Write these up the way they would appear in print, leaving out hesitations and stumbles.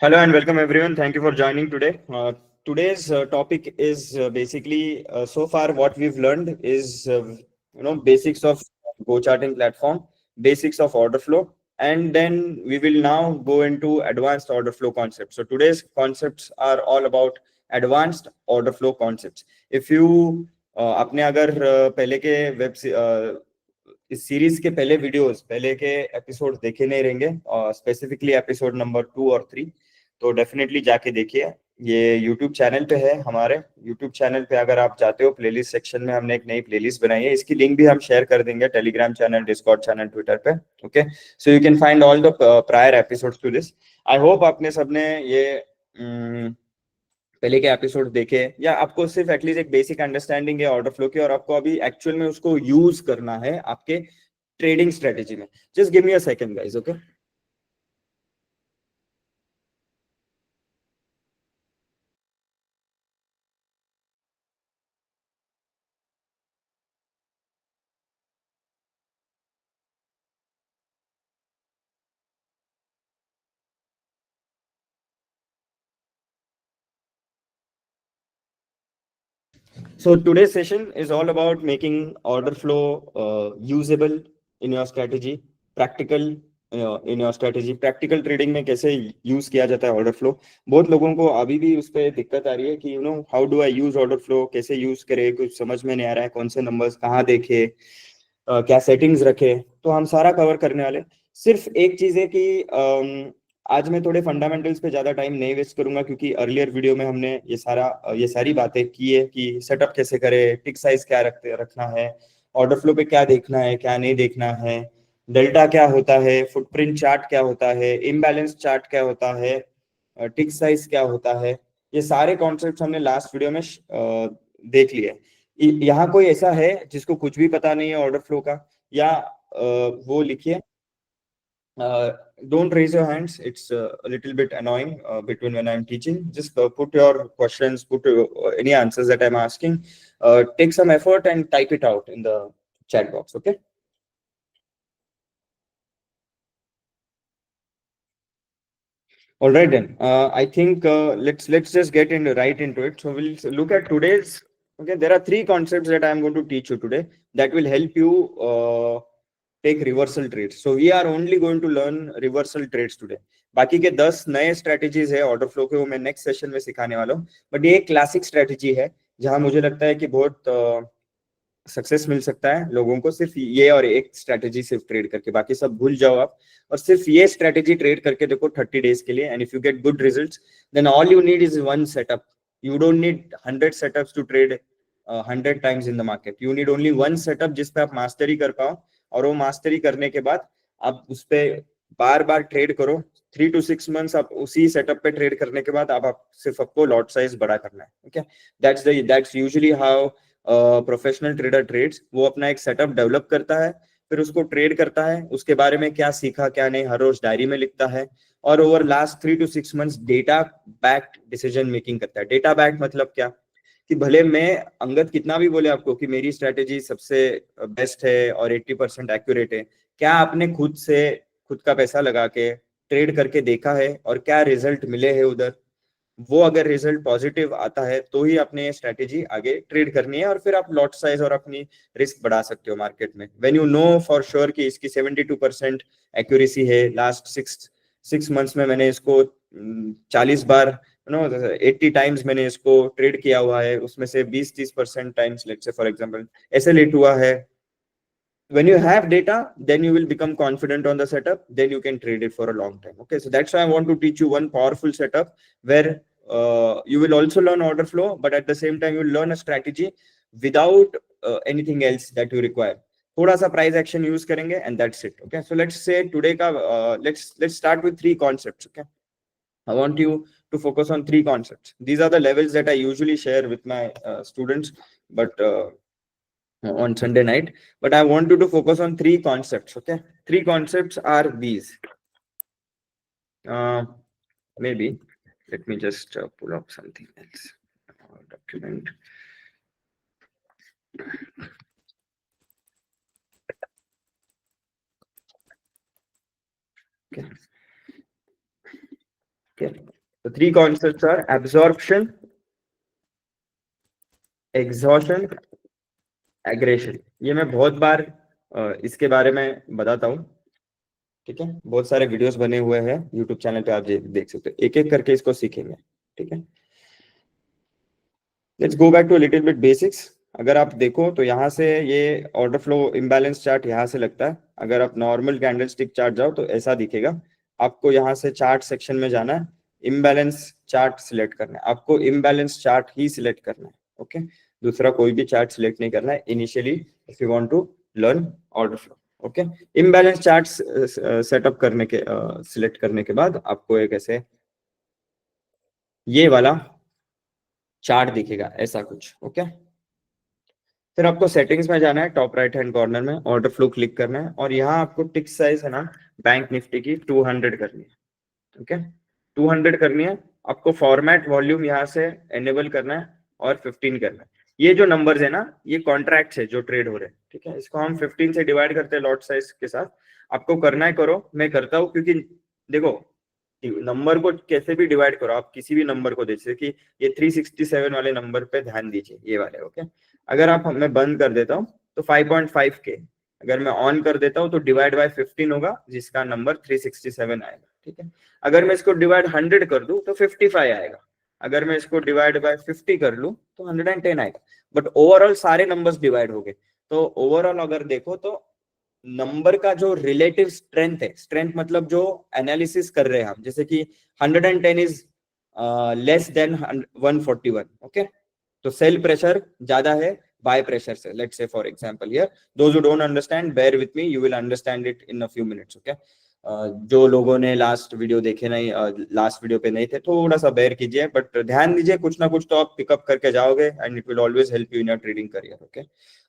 Hello and welcome everyone. Thank you for joining today. Today's topic is basically so far what we've learned is basics of Go charting platform, basics of order flow, and then we will now go into advanced order flow concepts. So today's concepts are all about advanced order flow concepts. If you आपने अगर पहले के इस series के पहले videos पहले के episode देखे नहीं रहेंगे और स्पेसिफिकली एपिसोड नंबर 2 और 3 तो डेफिनेटली जाके देखिए। ये यूट्यूब चैनल पे है। हमारे यूट्यूब चैनल पे अगर आप जाते हो प्लेलिस्ट सेक्शन में हमने एक नई प्लेलिस्ट बनाई है। इसकी लिंक भी हम शेयर कर देंगे Telegram channel, Discord channel, Twitter पे। Okay, so you can find all the prior episodes to this. I hope आपने सबने ये पहले के एपिसोड देखे या आपको सिर्फ एटलीस्ट एक बेसिक अंडरस्टैंडिंग है ऑर्डर फ्लो की और आपको अभी एक्चुअल में उसको यूज करना है आपके ट्रेडिंग स्ट्रेटेजी में। Just give me a second guys. Okay, so today's session is all about making order flow usable in your strategy, practical in your strategy, practical trading में कैसे यूज किया जाता है ऑर्डर फ्लो। बहुत लोगों को अभी भी उस पर दिक्कत आ रही है कि how do I use order flow, कैसे यूज करे, कुछ समझ में नहीं आ रहा है, कौन से नंबर्स कहाँ देखे, क्या सेटिंग्स रखे। तो हम सारा कवर करने वाले। सिर्फ एक चीज है कि आज मैं थोड़े फंडामेंटल्स पे ज्यादा टाइम नहीं वेस्ट करूंगा क्योंकि अर्लियर वीडियो में हमने ये सारी बातें की है कि सेटअप कैसे करे, टिक साइज क्या रखना है, ऑर्डर फ्लो पे क्या देखना है, क्या नहीं देखना है, डेल्टा क्या होता है, फुटप्रिंट चार्ट क्या होता है, इम्बैलेंस चार्ट क्या होता है, टिक साइज क्या होता है। ये सारे कॉन्सेप्ट हमने लास्ट वीडियो में देख लिए। यहाँ कोई ऐसा है जिसको कुछ भी पता नहीं है ऑर्डर फ्लो का, या वो लिखिए। Don't raise your hands. It's a little bit annoying between when I'm teaching. Just put your questions, put any answers that I'm asking. Take some effort and type it out in the chat box. Okay. All right then. I think let's just get right into it. So we'll look at today's. Okay, there are three concepts that I'm going to teach you today that will help you take reversal trades. So we are only going to learn reversal trades today. बाकी के 10 नए strategies है order flow के, वो मैं next session में सिखाने वाला हूँ। बट ये एक क्लासिक स्ट्रेटेजी है जहां मुझे लगता है कि बहुत सक्सेस मिल सकता है लोगों को सिर्फ ये और एक स्ट्रेटेजी सिर्फ ट्रेड करके। बाकी सब भूल जाओ आप और सिर्फ ये स्ट्रेटेजी ट्रेड करके देखो 30 डेज के लिए। And if you get good results then all you need is one setup. You don't need 100 setups to trade 100 times in the market. You need only one setup जिसपे आप mastery कर पाओ, और वो मास्टरी करने के बाद आप उस पे बार बार ट्रेड करो। 3 to 6 months आप उसी सेटअप पे ट्रेड करने के बाद आप सिर्फ आपको लॉट साइज बड़ा करना है। Okay, that's usually how professional trader trades. वो अपना एक सेटअप डेवलप करता है, फिर उसको ट्रेड करता है, उसके बारे में क्या सीखा क्या नहीं हर रोज डायरी में लिखता है, और over last 3 to 6 months data backed decision making करता है। डेटा बैक्ड मतलब क्या कि भले मैं अंगद कितना भी बोले आपको कि मेरी स्ट्रेटेजी सबसे बेस्ट है और 80% एक्यूरेट है, क्या आपने खुद से खुद का पैसा लगा के ट्रेड करके देखा है और क्या रिजल्ट मिले हैं उधर? वो अगर रिजल्ट पॉजिटिव आता है तो ही अपने स्ट्रेटेजी आगे ट्रेड करनी है, और फिर आप लॉट साइज और अपनी रिस्क बढ़ा सकते हो मार्केट में। When you know for sure कि इसकी 72% एक्यूरेसी है, लास्ट सिक्स मंथ्स में मैंने इसको 40 बार 80 टाइम्स मैंने इसको ट्रेड किया हुआ है, उसमें से 20-30% times let's say for example ऐसे लेट हुआ है। When you have data, then you will become confident on the setup, then you can trade it for a long time. Okay, so that's why I want to teach you one powerful setup where you will also learn order flow, but at the same time you will learn a strategy without anything else that you require. थोड़ा सा price action use करेंगे and that's it. Okay, so let's say today का let's start with three concepts. Okay, I want you to focus on three concepts. These are the levels that I usually share with my students, but on Sunday night. But I want you to focus on three concepts. Okay, three concepts are these. Maybe let me just pull up something else. Document. Okay. Okay. तो three concepts are absorption, exhaustion, aggression. ये मैं बहुत बार इसके बारे में बताता हूँ, ठीक है। बहुत सारे वीडियोस बने हुए हैं यूट्यूब चैनल पे, आप देख सकते हो, एक एक करके इसको सीखेंगे, ठीक है। Let's go back to little bit basics. अगर आप देखो तो यहाँ से ये ऑर्डर फ्लो इम्बैलेंस चार्ट यहाँ से लगता है। अगर आप नॉर्मल कैंडलस्टिक चार्ट जाओ तो ऐसा दिखेगा। आपको यहाँ से चार्ट सेक्शन में जाना है, इम्बैलेंस चार्ट सिलेक्ट करना है, आपको इम्बैलेंस चार्ट ही सिलेक्ट करना है, ओके। दूसरा कोई भी चार्ट सिलेक्ट नहीं करना है initially if you want to learn order flow, okay. Imbalance chart setup करने के सिलेक्ट करने के बाद आपको एक ऐसे ये वाला चार्ट दिखेगा, ऐसा कुछ, ओके। फिर आपको सेटिंग्स में जाना है, टॉप राइट हैंड कॉर्नर में ऑर्डर फ्लो क्लिक करना है, और यहाँ आपको टिक साइज है ना बैंक निफ्टी की 200 करनी है, ओके। 200 करनी है। आपको फॉर्मेट वॉल्यूम यहाँ से एनेबल करना है और 15 करना है। ये जो नंबर्स है ना, ये कॉन्ट्रैक्ट है जो ट्रेड हो रहे हैं, ठीक है। इसको हम 15 से डिवाइड करते हैं लॉट साइज के साथ। आपको करना है करो, मैं करता हूँ, क्योंकि देखो नंबर को कैसे भी डिवाइड करो आप, किसी भी नंबर को, जैसे कि ये 367 वाले नंबर पे ध्यान दीजिए, ये वाले, ओके। अगर आप मैं बंद कर देता हूँ तो 5.5 के, अगर मैं ऑन कर देता हूँ तो डिवाइड बाय 15 होगा, जिसका नंबर 367 आएगा, ठीक है। अगर मैं इसको डिवाइड 100 कर दूं तो 55 आएगा। अगर मैं इसको डिवाइड बाय 50 कर लूं तो 110 आएगा। बट ओवरऑल सारे नंबर्स डिवाइड हो गए। तो ओवरऑल अगर देखो तो नंबर का जो रिलेटिव स्ट्रेंथ है, स्ट्रेंथ मतलब जो एनालिसिस कर रहे हैं हम, जैसे कि 110 इज लेस देन 141, ओके। तो सेल प्रेशर ज्यादा है बाय प्रेशर से, let's say for example here, those who don't understand bear with me, you will understand it in a few minutes, okay. जो लोगों ने लास्ट वीडियो देखे नहीं, last video पे नहीं थे, थोड़ा सा बेयर कीजिए, बट ध्यान दीजिए, कुछ ना कुछ तो आप पिकअप करके जाओगे and it will always help you in your trading career, okay.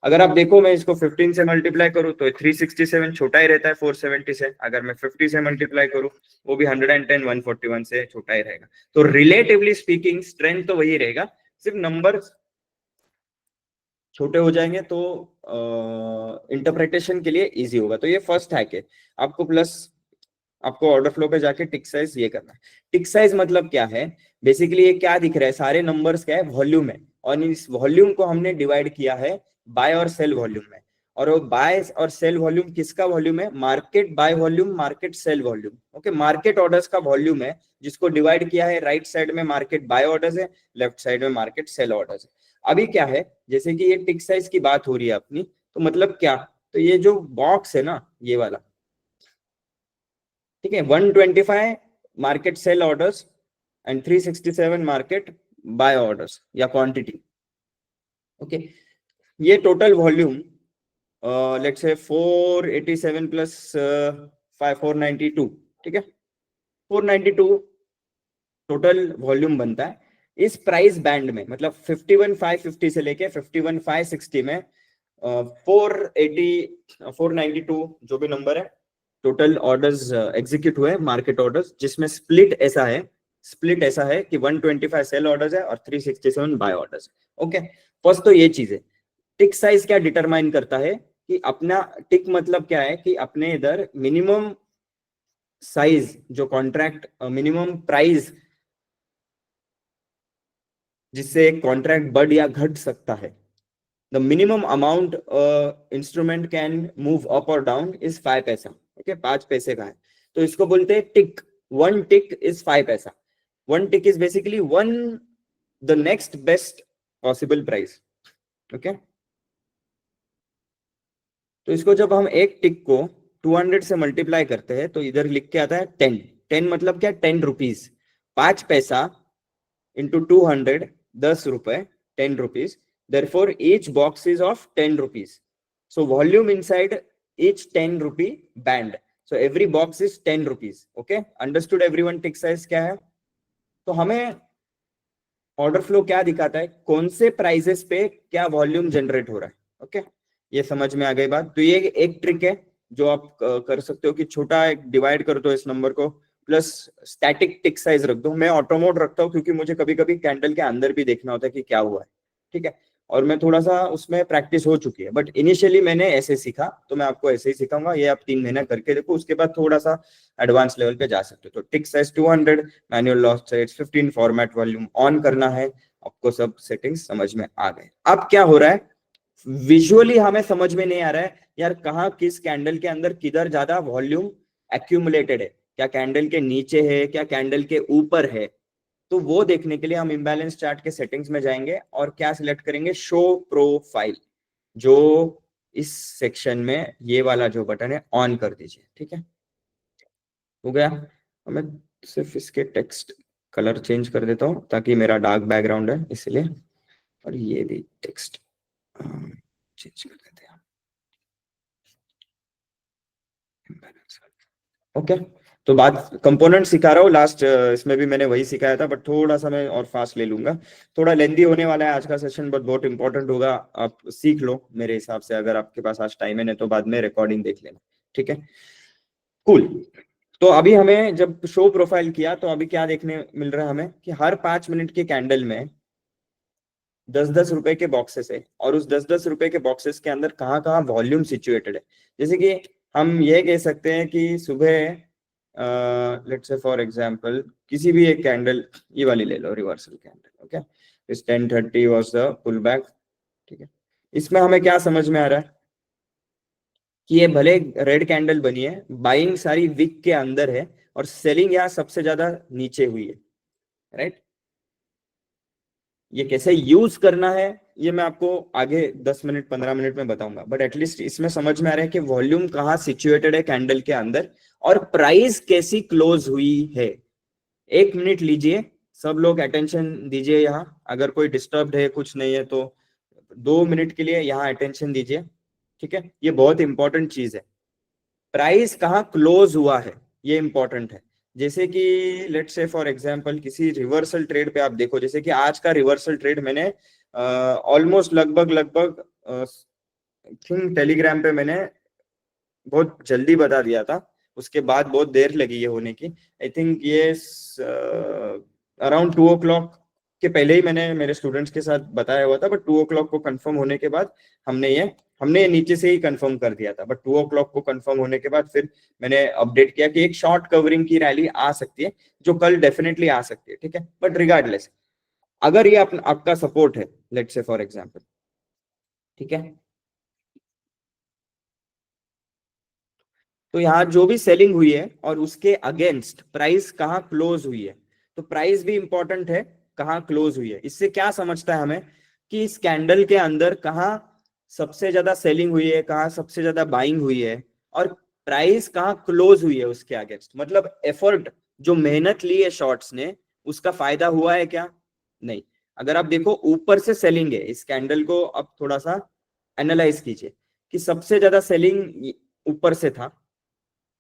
अगर आप देखो मैं इसको 15 से मल्टीप्लाई करूं तो 367 छोटा ही रहता है 470 से। अगर मैं 50 से मल्टीप्लाई करूं वो भी 110 141 से छोटा ही रहेगा। तो रिलेटिवली स्पीकिंग स्ट्रेंथ तो वही रहेगा, सिर्फ नंबर छोटे हो जाएंगे तो इंटरप्रिटेशन के लिए इजी होगा। तो ये फर्स्ट हैक है आपको। प्लस आपको ऑर्डर फ्लो पे जाके टिक साइज ये करना है। टिक साइज मतलब क्या है, बेसिकली ये क्या दिख रहा है, सारे नंबर्स क्या है, वॉल्यूम है, और इस वॉल्यूम को हमने डिवाइड किया है बाय और सेल वॉल्यूम में। और वो बाय और सेल वॉल्यूम किसका वॉल्यूम है, market buy volume, market sell volume, okay. Market orders का वॉल्यूम है, जिसको डिवाइड किया है, राइट साइड में मार्केट बाय ऑर्डर्स है, लेफ्ट साइड में मार्केट सेल ऑर्डर्स है। अभी क्या है, जैसे कि ये टिक साइज की बात हो रही है अपनी, तो मतलब क्या, तो ये जो बॉक्स है ना, ये वाला, ठीक है, 125 market sell orders and 367 market buy orders या क्वांटिटी, ओके। ये total volume let's say 487 plus 5 492, ठीक है, 492 टोटल वॉल्यूम बनता है। इस प्राइस बैंड में, मतलब 51,550 से लेके 51,560 में 480 492 जो भी नंबर है, टोटल ऑर्डर्स एग्जीक्यूट हुए मार्केट ऑर्डर्स, जिसमें स्प्लिट ऐसा है कि 125 सेल ऑर्डर्स है और 367 बाय ऑर्डर्स, ओके। फर्स्ट तो ये चीज है। टिक साइज क्या डिटरमाइन करता है कि अपना टिक मतलब क्या है, कि अपने इधर मिनिमम साइज जो कॉन्ट्रैक्ट, मिनिमम प्राइस जिससे एक कॉन्ट्रैक्ट बढ़ या घट सकता है, the minimum amount instrument can move up और डाउन इज 5 पैसा, ओके, 5 पैसे का है। तो इसको बोलते हैं टिक। वन टिक इज 5 पैसा। One tick is basically one the next best possible price, okay. तो इसको जब हम एक टिक को 200 से मल्टीप्लाई करते हैं तो इधर लिख के आता है 10। 10 मतलब क्या, 10 रुपीज, 5 पैसा इंटू 200, 10 रुपए, 10 rupees. Therefore, each box is of 10 rupees. So volume inside each 10 rupee band. So every box is 10 rupees. Okay, understood everyone? Tick size क्या है? तो हमें ऑर्डर फ्लो क्या दिखाता है, कौन से प्राइजेस पे क्या वॉल्यूम जनरेट हो रहा है, ओके। ये समझ में आ गई बात। तो ये एक ट्रिक है जो आप कर सकते हो कि छोटा एक डिवाइड कर दो इस नंबर को, प्लस स्टैटिक टिक साइज रख दो। मैं ऑटो मोड रखता हूँ क्योंकि मुझे कभी कभी कैंडल के अंदर भी देखना होता है कि क्या हुआ है, ठीक है। और मैं थोड़ा सा उसमें प्रैक्टिस हो चुकी है, बट इनिशियली मैंने ऐसे सीखा, तो मैं आपको ऐसे ही सिखाऊंगा। ये आप 3 महीना करके देखो, उसके बाद थोड़ा सा एडवांस लेवल पे जा सकते हो। तो टिक size 200, manual loss size 15, format volume on करना है। आपको सब सेटिंग्स समझ में आ गए। अब क्या हो रहा है, विजुअली हमें समझ में नहीं आ रहा है यार, कहाँ किस कैंडल के अंदर किधर ज्यादा वॉल्यूम एक्यूमुलेटेड है, क्या कैंडल के नीचे है, क्या कैंडल के ऊपर है। तो वो देखने के लिए हम इम्बैलेंस चार्ट के सेटिंग्स में जाएंगे और क्या सिलेक्ट करेंगे, शो प्रोफाइल, जो इस सेक्शन में ये वाला जो बटन है ऑन कर दीजिए। ठीक है, हो गया। मैं सिर्फ इसके टेक्स्ट कलर चेंज कर देता हूँ ताकि मेरा डार्क बैकग्राउंड है इसलिए, और ये भी टेक्स्ट चेंज कर देते हैं। ओके, तो बात कंपोनेंट सिखा रहा हूँ लास्ट, इसमें भी मैंने वही सिखाया था, बट थोड़ा सा मैं और फास्ट ले लूंगा। थोड़ा लेंदी होने वाला है आज का सेशन, बट बहुत इंपॉर्टेंट होगा। आप सीख लो मेरे हिसाब से, अगर आपके पास आज टाइम है, नहीं तो बाद में रिकॉर्डिंग देख लेना। ठीक है, कूल। तो अभी हमें जब शो प्रोफाइल किया, तो अभी क्या देखने मिल रहा है हमें कि हर 5 मिनट के कैंडल में 10-10 रुपए के बॉक्सेस है, और उस 10-10 रुपए के बॉक्सेस के अंदर कहाँ कहाँ वॉल्यूम सिचुएटेड है। जैसे कि हम ये कह सकते हैं कि सुबह, लेट्स से फॉर एग्जांपल किसी भी एक कैंडल, ये वाली ले लो, रिवर्सल कैंडल। ओके, इस 10:30 वाज द पुल बैक। ठीक है, इसमें हमें क्या समझ में आ रहा है कि ये भले रेड कैंडल बनी है, बाइंग सारी विक के अंदर है, और सेलिंग यहाँ सबसे ज्यादा नीचे हुई है, राइट। ये कैसे यूज करना है, ये मैं आपको आगे 10 मिनट 15 मिनट में बताऊंगा, बट एटलीस्ट इसमें समझ में आ रहा है कि वॉल्यूम कहाँ सिचुएटेड है कैंडल के अंदर, और प्राइस कैसी क्लोज हुई है। 1 मिनट लीजिए, सब लोग अटेंशन दीजिए यहाँ, अगर कोई डिस्टर्ब है कुछ नहीं है तो 2 मिनट के लिए यहाँ अटेंशन दीजिए। ठीक है, ये बहुत इंपॉर्टेंट चीज है, प्राइस कहाँ क्लोज हुआ है, ये इंपॉर्टेंट है। जैसे कि लेट्स से फॉर एग्जांपल किसी रिवर्सल ट्रेड पे आप देखो, जैसे कि आज का रिवर्सल ट्रेड मैंने ऑलमोस्ट लगभग लगभग थिंक टेलीग्राम पे मैंने बहुत जल्दी बता दिया था, उसके बाद बहुत देर लगी ये होने की। आई थिंक ये अराउंड 2 o'clock के पहले ही मैंने मेरे स्टूडेंट्स के साथ बताया हुआ था, बट 2 o'clock को कंफर्म होने के बाद हमने ये नीचे से ही कंफर्म कर दिया था, बट 2 o'clock को कंफर्म होने के बाद फिर मैंने अपडेट किया कि एक शॉर्ट कवरिंग की रैली आ सकती है, जो कल डेफिनेटली आ सकती है। ठीक है, बट रिगार्डलेस, अगर ये आपका सपोर्ट है, लेट्स से फॉर एग्जांपल, ठीक है, तो यहाँ जो भी सेलिंग हुई है और उसके अगेंस्ट प्राइस कहाँ क्लोज हुई है, तो प्राइस भी इंपॉर्टेंट है, कहाँ क्लोज हुई है। इससे क्या समझता है हमें कि इस कैंडल के अंदर कहाँ सबसे ज्यादा सेलिंग हुई है, कहाँ सबसे ज्यादा बाइंग हुई है, और प्राइस कहाँ क्लोज हुई है उसके अगेंस्ट। मतलब एफर्ट, जो मेहनत ली है शॉर्ट्स ने, उसका फायदा हुआ है क्या, नहीं। अगर आप देखो ऊपर से सेलिंग है, इस कैंडल को अब थोड़ा सा एनालाइज कीजिए कि सबसे ज्यादा सेलिंग ऊपर से था,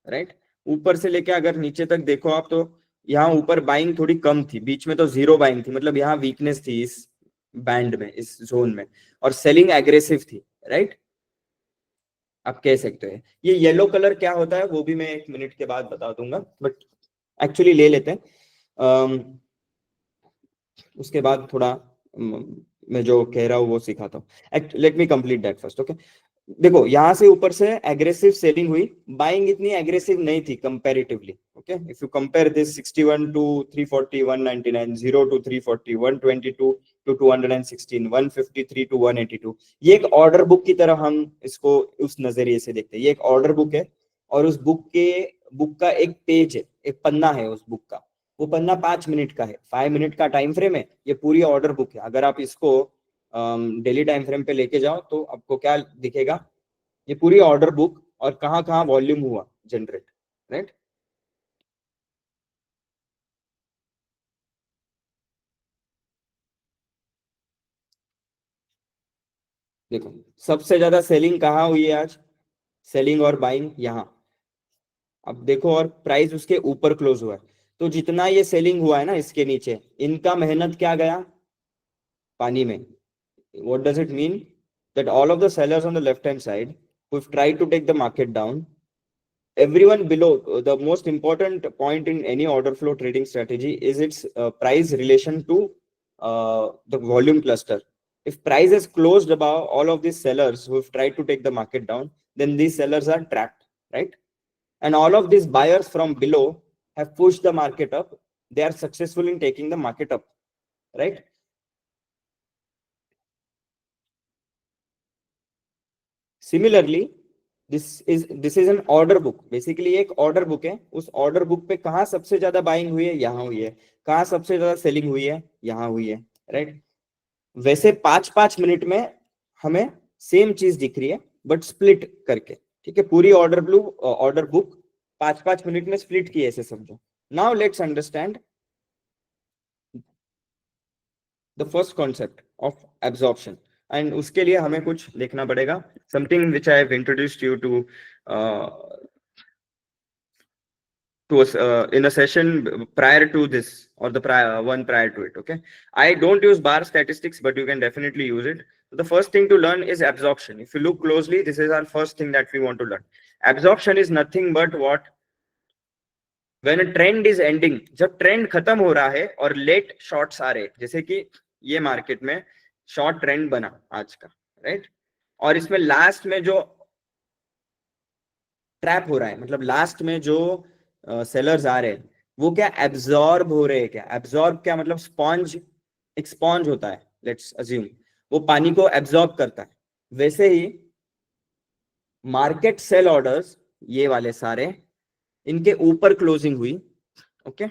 राइट। ऊपर से लेके अगर नीचे तक देखो आप, तो यहाँ ऊपर बाइंग थोड़ी कम थी, बीच में तो जीरो बाइंग थी, मतलब यहाँ वीकनेस थी इस बैंड में, इस जोन में, और सेलिंग एग्रेसिव थी, राइट। आप कह सकते हैं ये येलो कलर क्या होता है, वो भी मैं 1 मिनट के बाद बता दूंगा, बट एक्चुअली ले लेते हैं। उसके बाद थोड़ा मैं जो कह रहा हूँ वो सिखाता हूँ। Let me complete that first. Okay, देखो यहाँ से ऊपर से एग्रेसिव सेलिंग हुई, बाइंग इतनी एग्रेसिव नहीं थी comparatively. Okay, if you compare this 61 to 340, 199, 0 to 340, 122 to 216, 153 to 182, ये एक ऑर्डर बुक की तरह हम इसको उस नजरिए से देखते हैं। ये एक ऑर्डर बुक है, और उस बुक का एक पेज है, एक पन्ना है उस बुक का, वो पन्ना 5 मिनट का है, 5 मिनट का टाइम फ्रेम है। ये पूरी ऑर्डर बुक है, अगर आप इसको डेली टाइम फ्रेम पे लेके जाओ तो आपको क्या दिखेगा, ये पूरी ऑर्डर बुक, और कहाँ कहाँ वॉल्यूम हुआ जनरेट, राइट। देखो सबसे ज्यादा सेलिंग कहाँ हुई है आज, सेलिंग और बाइंग यहाँ। अब देखो, और प्राइस उसके ऊपर क्लोज हुआ है, तो जितना ये सेलिंग हुआ है ना इसके नीचे, इनका मेहनत क्या गया, पानी में। What does it mean? That all of the sellers on the left hand side who've tried to take the market down, everyone below, the most important point in any order flow trading strategy is its price relation to the volume cluster. If price is closed above all of these sellers who have tried to take the market down, then these sellers are trapped, right? And all of these buyers from below have pushed the market up. They are successful in taking the market up, right? Similarly, this is an order book. Basically एक order book है. उस order book पे कहाँ सबसे ज्यादा buying हुई है, यहाँ हुई है. कहाँ सबसे ज्यादा सेलिंग हुई है, यहाँ हुई है, राइट? वैसे 5-5 मिनट में हमें सेम चीज दिख रही है, बट स्प्लिट करके. ठीक है, पूरी ऑर्डर बुक 5-5 मिनट में स्प्लिट की है, ऐसे समझो. Now let's understand the first concept of absorption. And उसके लिए हमें कुछ देखना पड़ेगा, something which I have introduced you to us in a session prior to this, or the one prior to it. Okay, I don't use bar statistics, but you can definitely use it. So the first thing to learn is absorption. If you look closely, this is our first thing that we want to learn. Absorption is nothing but what? When a trend is ending, जब trend खत्म हो रहा है और lead shots आ रहे, जैसे कि ये मार्केट में शॉर्ट ट्रेंड बना आज का, राइट? और इसमें लास्ट में जो ट्रैप हो रहा है, मतलब लास्ट में जो सेलर्स आ रहे हैं, वो क्या एब्जॉर्ब हो रहे हैं? क्या एब्जॉर्ब, क्या मतलब स्पॉन्ज, एक स्पॉन्ज होता है, लेट्स अज्यूम, वो पानी को एब्जॉर्ब करता है. वैसे ही मार्केट सेल ऑर्डर्स, ये वाले सारे, इनके ऊपर क्लोजिंग हुई. ओके,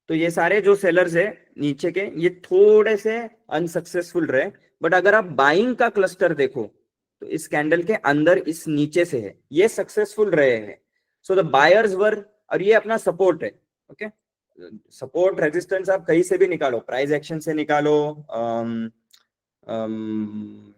तो ये सारे जो सेलर्स है नीचे के, ये थोड़े से अनसक्सेसफुल रहे. बट अगर आप बाइंग का क्लस्टर देखो, तो इस कैंडल के अंदर इस नीचे से है, ये सक्सेसफुल रहे हैं. सो द बायर्स वर, और ये अपना सपोर्ट है. ओके, सपोर्ट रेजिस्टेंस आप कहीं से भी निकालो, प्राइस एक्शन से निकालो,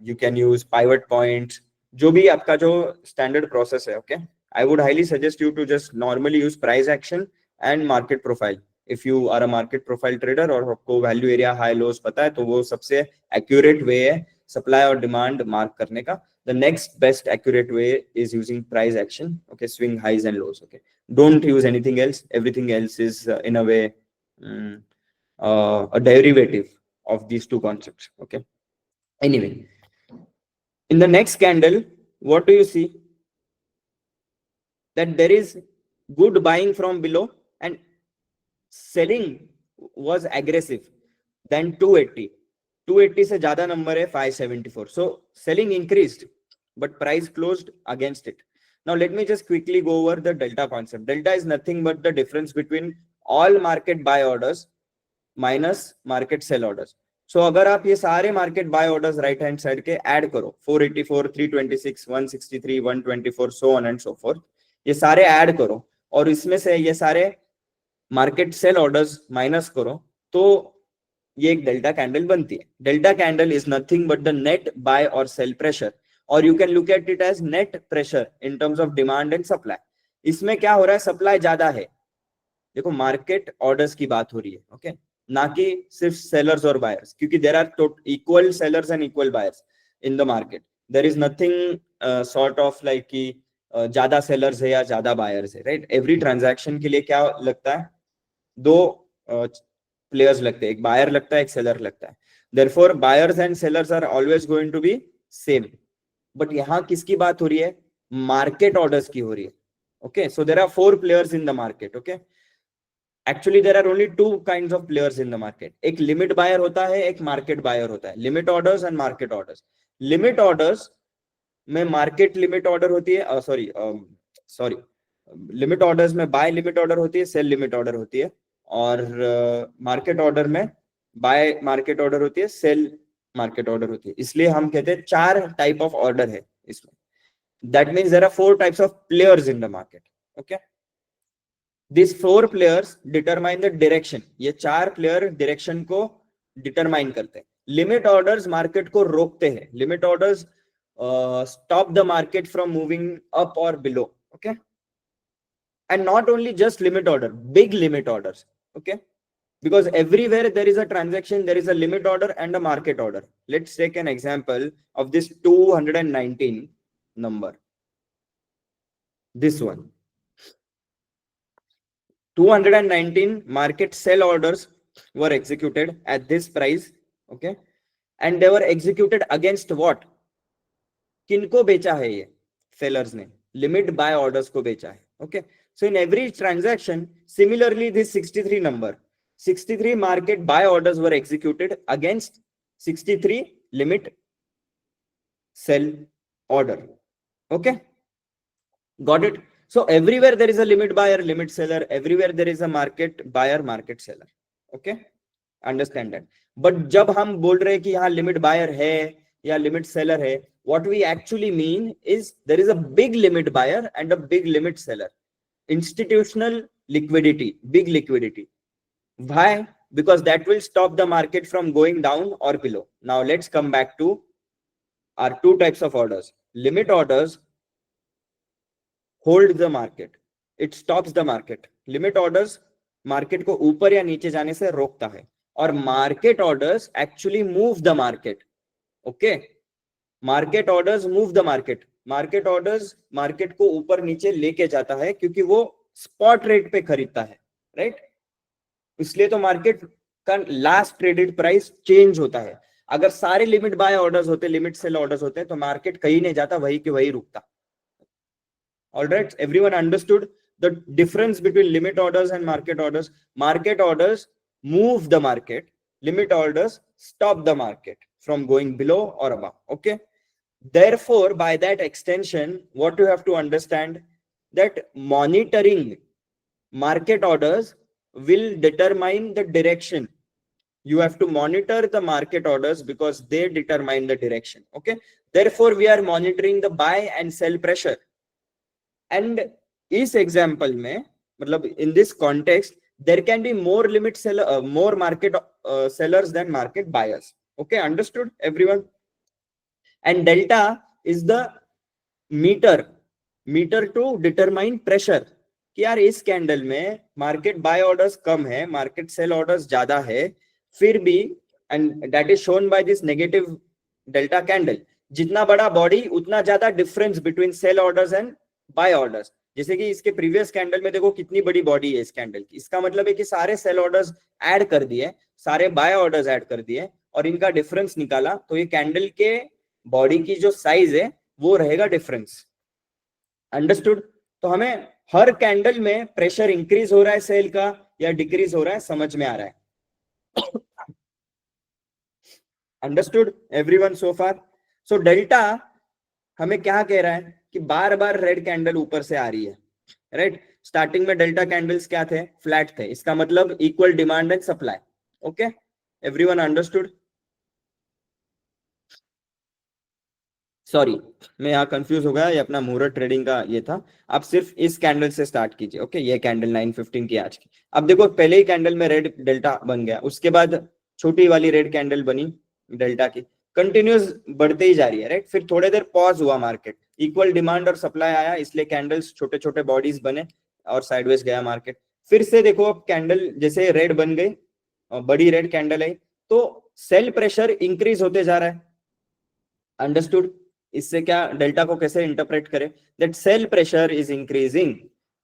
you can use pivot point, जो भी आपका जो स्टैंडर्ड प्रोसेस है. Okay, I would highly suggest you to just normally use price action and market profile. If you are a market profile trader और आपको value area high लोज पता है, तो वो सबसे एक्यूरेट वे है सप्लाई और डिमांड मार्क करने का. The next best accurate way is using price action. Okay, swing highs and lows. Okay, don't use anything else. Everything else is in a way a derivative of these two concepts. Okay, anyway, in the next candle, what do you see? That there is good buying from below and selling was aggressive than 280. 280 से ज्यादा number है 574. So selling increased, but price closed against it. Now let me just quickly go over the delta concept. Delta is nothing but the difference between all market buy orders minus market sell orders. So अगर आप ये सारे market buy orders right hand side के add करो, 484, 326, 163, 124, so on and so forth, ये सारे add करो, और इसमें से ये सारे मार्केट सेल ऑर्डर्स माइनस करो, तो ये एक डेल्टा कैंडल बनती है. Delta candle is nothing but the net buy और सेल प्रेशर, और you can look at it as net pressure in terms of demand and supply. इसमें क्या हो रहा है? सप्लाई ज्यादा है. देखो, मार्केट ऑर्डर्स की बात हो रही है, ओके, ना कि सिर्फ सेलर्स और बायर्स, क्योंकि there are equal sellers and equal buyers in the market. There is nothing sort of like कि ज्यादा सेलर्स है या ज्यादा बायर्स है, राइट? एवरी ट्रांजैक्शन के लिए क्या लगता है? दो प्लेयर्स लगते हैं, एक बायर लगता है, एक सेलर लगता है. Therefore buyers and sellers are always going to be same. But यहाँ किसकी बात हो रही है? मार्केट ऑर्डर्स की हो रही है. Okay, so there are 4 players in the market. Okay, actually there are only 2 kinds of players in the market. एक लिमिट बायर होता है, एक मार्केट बायर होता है. Limit orders and market orders. Limit orders में मार्केट लिमिट ऑर्डर होती है, sorry, limit orders में बाय लिमिट ऑर्डर होती है, सेल लिमिट ऑर्डर होती है, और मार्केट ऑर्डर में बाय मार्केट ऑर्डर होती है, सेल मार्केट ऑर्डर होती है. इसलिए हम कहते हैं 4 टाइप ऑफ ऑर्डर है इसमें. That means there are 4 types of players in the market. Okay, this 4 players determine the direction. ये 4 प्लेयर डायरेक्शन को डिटरमाइन करते हैं. लिमिट ऑर्डर्स मार्केट को रोकते हैं. Limit orders stop the market from moving up or below. Okay, and not only just limit order, big limit orders. Okay, because everywhere there is a transaction, there is a limit order and a market order. Let's take an example of this 219 number, this one. 219 market sell orders were executed at this price. Okay, and they were executed against what, किनको बेचा है ये, sellers ने limit by orders को बेचा है. Okay, so in every transaction similarly this 63 number, 63 market buy orders were executed against 63 limit sell order. Okay, got it? So everywhere there is a limit buyer, limit seller, everywhere there is a market buyer, market seller. Okay, understand that. But जब हम बोल रहे हैं कि यहाँ limit buyer है या limit seller है, what we actually mean is there is a big limit buyer and a big limit seller. Institutional liquidity, big liquidity. Why? Because that will stop the market from going down or below. Now let's come back to our two types of orders. Limit orders hold the market, it stops the market. Limit orders market को ऊपर या नीचे जाने से रोकता है, और market orders actually move the market. Okay, market orders move the market. Market orders market को ऊपर नीचे लेके जाता है क्योंकि वो स्पॉट रेट पे खरीदता है, राइट? इसलिए तो मार्केट का लास्ट ट्रेडेड प्राइस चेंज होता है. अगर सारे लिमिट बाय ऑर्डर्स होते, लिमिट सेल ऑर्डर्स होते, तो मार्केट कहीं नहीं जाता, वही के वही रुकता. Alright, everyone understood the difference between limit orders and market orders? Market orders move the market, limit orders stop the market from going below or above. Okay, therefore by that extension what you have to understand, that monitoring market orders will determine the direction. You have to monitor the market orders because they determine the direction. Okay, therefore we are monitoring the buy and sell pressure. And इस example में, मतलब in this context, there can be more limit seller, more market sellers than market buyers. Okay, understood everyone? And delta is the meter to determine pressure, कि यार इस candle में market buy orders कम है, market sell orders ज्यादा है, फिर भी, and that is shown by this negative delta candle. जितना बड़ा बॉडी उतना ज्यादा difference between sell orders and buy orders. जैसे कि इसके प्रीवियस कैंडल में देखो कितनी बड़ी बॉडी है इस कैंडल की, इसका मतलब है कि सारे सेल ऑर्डर्स ऐड कर दिए, सारे बाय ऑर्डर्स ऐड कर दिए और इनका डिफरेंस निकाला, तो ये कैंडल के बॉडी की जो साइज है वो रहेगा डिफरेंस. अंडरस्टूड? तो हमें हर कैंडल में प्रेशर इंक्रीज हो रहा है सेल का या डिक्रीज हो रहा है, समझ में आ रहा है. अंडरस्टूड एवरीवन सो फार? सो डेल्टा हमें क्या कह रहा है कि बार बार रेड कैंडल ऊपर से आ रही है, राइट? स्टार्टिंग में डेल्टा कैंडल्स क्या थे? फ्लैट थे. इसका मतलब equal demand and supply. Okay, everyone understood? Sorry, मैं यहाँ कंफ्यूज हो गया, ये अपना मुहूर्त ट्रेडिंग का ये था. आप सिर्फ इस कैंडल से स्टार्ट कीजिए. ओके, ये कैंडल 9:15 की आज की. अब देखो पहले ही कैंडल में रेड डेल्टा बन गया, उसके बाद छोटी वाली रेड कैंडल बनी डेल्टा की, कंटिन्यूस बढ़ते ही जा रही है, राइट? फिर थोड़ी देर पॉज हुआ मार्केट, इक्वल डिमांड और सप्लाई आया, इसलिए कैंडल्स छोटे छोटे बॉडीज बने और साइडवेज गया मार्केट. फिर से देखो अब कैंडल जैसे रेड बन गई, बड़ी रेड कैंडल है, तो सेल प्रेशर इंक्रीज होते जा रहा है. अंडरस्टूड? इससे क्या डेल्टा को कैसे इंटरप्रेट करें? That sell pressure is increasing.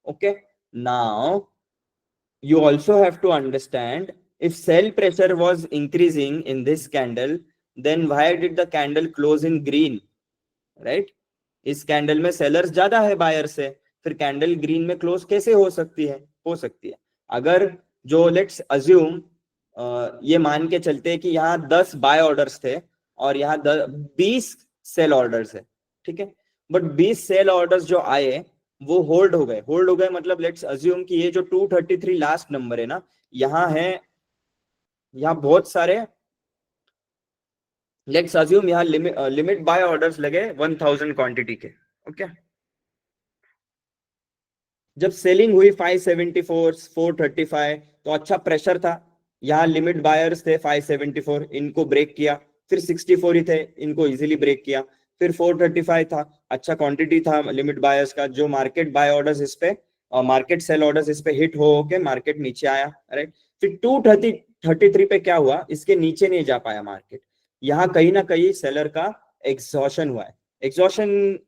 Okay, now you also have to understand, if sell pressure was increasing in this candle, then why did the candle close in green, right? इस candle में sellers ज्यादा है buyer से, फिर candle green में close कैसे हो सकती है? हो सकती है अगर जो लेट्स अज्यूम ये मान के चलते हैं कि यहाँ 10 बाय ऑर्डर्स थे और यहाँ 20 सेल ऑर्डर्स है, ठीक है? बट 20 सेल ऑर्डर्स जो आए वो होल्ड हो गए. होल्ड हो गए मतलब लेट्स अज्यूम कि ये जो 233 लास्ट नंबर है ना, यहाँ है, यहाँ बहुत सारे, लेट्स अज्यूम यहाँ लिमिट बाय ऑर्डर्स लगे 1000 क्वांटिटी के. ओके, जब सेलिंग हुई 574, 435, तो अच्छा प्रेशर था. यहाँ लिमिट बायर्स थे 574, इनको ब्रेक किया. फिर 64 ही थे, इनको इजीली ब्रेक किया. फिर 435 था, अच्छा क्वांटिटी था लिमिट बायर्स का, जो मार्केट बाय ऑर्डर्स इस पे और मार्केट सेल ऑर्डर्स इस पे हिट हो के मार्केट नीचे आया, राइट? फिर 233 पे क्या हुआ? इसके नीचे नहीं जा पाया मार्केट. यहाँ कहीं ना कहीं सेलर का एग्जॉशन हुआ है. एग्जॉशन,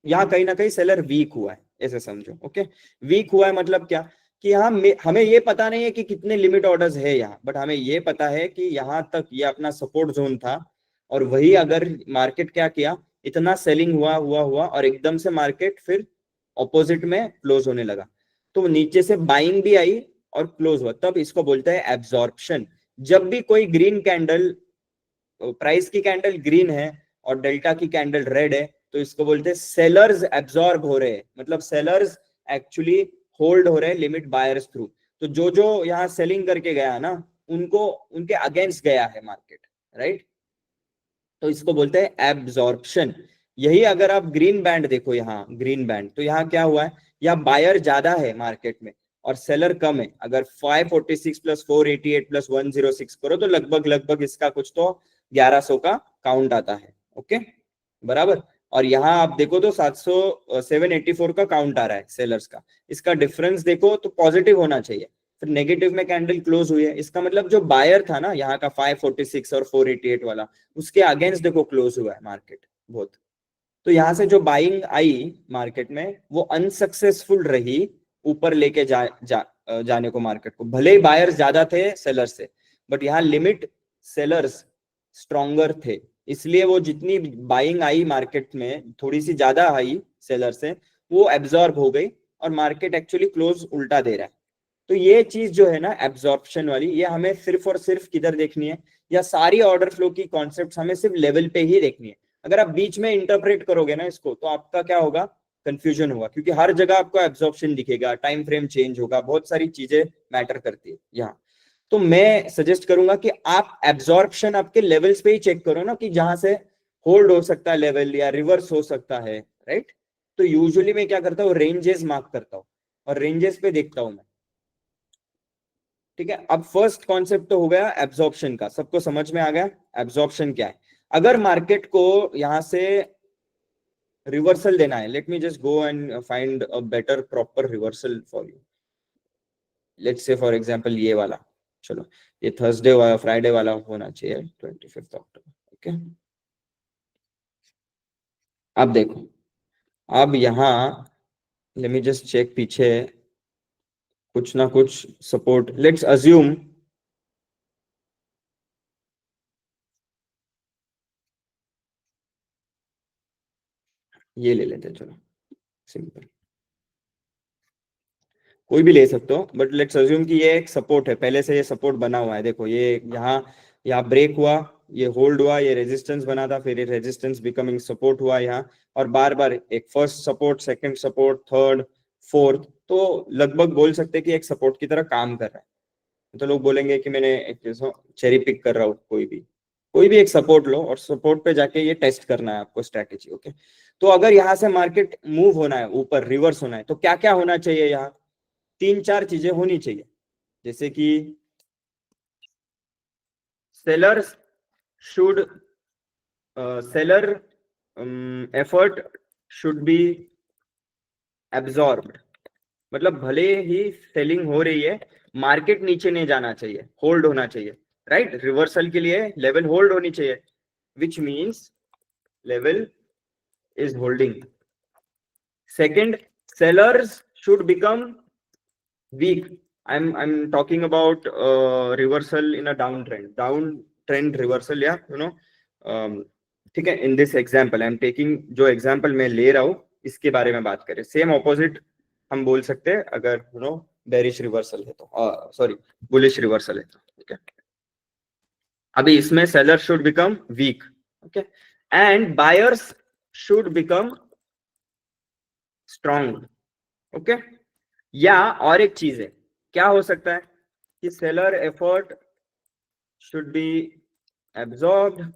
यहाँ कहीं ना कहीं सेलर वीक हुआ है, ऐसे समझो. ओके, वीक हुआ है मतलब क्या? कि हमें ये पता नहीं है कि कितने लिमिट ऑर्डर्स है यहाँ, बट हमें ये पता है कि यहाँ तक ये अपना सपोर्ट जोन था, और वही अगर मार्केट क्या किया, इतना सेलिंग हुआ हुआ हुआ और एकदम से मार्केट फिर ऑपोजिट में क्लोज होने लगा, तो नीचे से बाइंग भी आई और क्लोज हुआ, तब इसको बोलते हैं एब्जॉर्प्शन। जब भी कोई ग्रीन कैंडल, प्राइस की कैंडल ग्रीन है और डेल्टा की कैंडल रेड है, तो इसको बोलते हैं सेलर्स एब्जॉर्ब हो रहे हैं, मतलब सेलर्स एक्चुअली होल्ड हो रहे हैं लिमिट बायर्स थ्रू। तो जो जो यहाँ सेलिंग करके गया ना, उनको उनके अगेंस्ट गया है मार्केट, राइट। तो इसको बोलते हैं एब्जॉर्प्शन। यही अगर आप ग्रीन बैंड देखो, यहाँ ग्रीन बैंड, तो यहाँ क्या हुआ है, यहाँ बायर ज्यादा है मार्केट में और सेलर कम है। अगर 546 प्लस 488 प्लस 106 करो तो लगभग लगभग इसका कुछ तो 1100 का काउंट आता है, ओके बराबर। और यहाँ आप देखो तो 784 का काउंट आ रहा है सेलर्स का। इसका डिफरेंस देखो तो पॉजिटिव होना चाहिए, फिर नेगेटिव में कैंडल क्लोज हुई है, इसका मतलब जो बायर था ना यहाँ का 546 और 488 वाला, उसके अगेंस्ट देखो क्लोज हुआ है मार्केट बहुत। तो यहाँ से जो बाइंग आई मार्केट में वो अनसक्सेसफुल रही ऊपर लेके जाने को मार्केट को, भले ही बायर्स ज्यादा थे सेलर से, बट यहाँ लिमिट सेलर्स स्ट्रॉन्गर थे, इसलिए वो जितनी बाइंग आई मार्केट में थोड़ी सी ज्यादा आई सेलर से, वो एब्जॉर्ब हो गई और मार्केट एक्चुअली क्लोज उल्टा दे रहा है। तो ये चीज जो है ना एब्जॉर्प्शन वाली, ये हमें सिर्फ और सिर्फ किधर देखनी है, या सारी ऑर्डर फ्लो की कॉन्सेप्ट हमें सिर्फ लेवल पे ही देखनी है। अगर आप बीच में इंटरप्रेट करोगे ना इसको, तो आपका क्या होगा, कंफ्यूजन होगा, क्योंकि हर जगह आपको एब्जॉर्प्शन दिखेगा, टाइम फ्रेम चेंज होगा, बहुत सारी चीजें मैटर करती है यहाँ। तो मैं सजेस्ट करूंगा कि आप एब्जॉर्प्शन आपके लेवल्स पे ही चेक करो ना, कि जहां से होल्ड हो सकता है लेवल या रिवर्स हो सकता है, राइट। तो यूजुअली मैं क्या करता हूँ, रेंजेस मार्क करता हूँ और रेंजेस पे देखता हूँ मैं, ठीक है। अब फर्स्ट कॉन्सेप्ट तो हो गया एब्जॉर्प्शन का, सबको समझ में आ गया एब्जॉर्प्शन क्या है। अगर मार्केट को यहां से रिवर्सल देना है, let me just go and find a better proper reversal for you. Let's say for example ये वाला, चलो ये थर्सडे वाला फ्राइडे वाला होना चाहिए 25 अक्टूबर, ओके। अब देखो, अब यहाँ लेट मी जस्ट चेक पीछे कुछ ना कुछ सपोर्ट, लेट्स अज्यूम ये ले लेते हैं, चलो सिंपल, कोई भी ले सकते हो, बट लेट्स अज्यूम कि ये एक सपोर्ट है, पहले से ये सपोर्ट बना हुआ है। देखो ये यहाँ, यहाँ ब्रेक हुआ, ये होल्ड हुआ, ये रेजिस्टेंस बना था, फिर ये रेजिस्टेंस बिकमिंग सपोर्ट हुआ यहाँ, और बार बार एक first support, second support, third, fourth, तो लगभग बोल सकते हैं कि एक सपोर्ट की तरह काम कर रहा है। तो लोग बोलेंगे कि मैंने एक चेरी पिक कर रहा हूँ, कोई भी एक सपोर्ट लो और सपोर्ट पे जाके ये टेस्ट करना है आपको स्ट्रेटेजी, ओके। तो अगर यहाँ से मार्केट मूव होना है ऊपर, रिवर्स होना है, तो क्या क्या होना चाहिए, यहाँ तीन चार चीजें होनी चाहिए, जैसे कि seller should seller effort should be absorbed, मतलब भले ही सेलिंग हो रही है, मार्केट नीचे नहीं जाना चाहिए, होल्ड होना चाहिए, राइट। रिवर्सल के लिए लेवल होल्ड होनी चाहिए, which means level is holding. Second, sellers should become weak. I'm talking about reversal in a downtrend reversal, yeah, ठीक है। In this example I am taking, जो एग्जाम्पल मैं ले रहा हूँ इसके बारे में बात करें, सेम ऑपोजिट हम बोल सकते हैं अगर बेरिश रिवर्सल है तो, सॉरी बुलिश रिवर्सल है तो, ठीक है। अभी इसमें seller should become weak, okay, and buyers should become strong, okay. या और एक चीज है, क्या हो सकता है कि seller effort should be absorbed,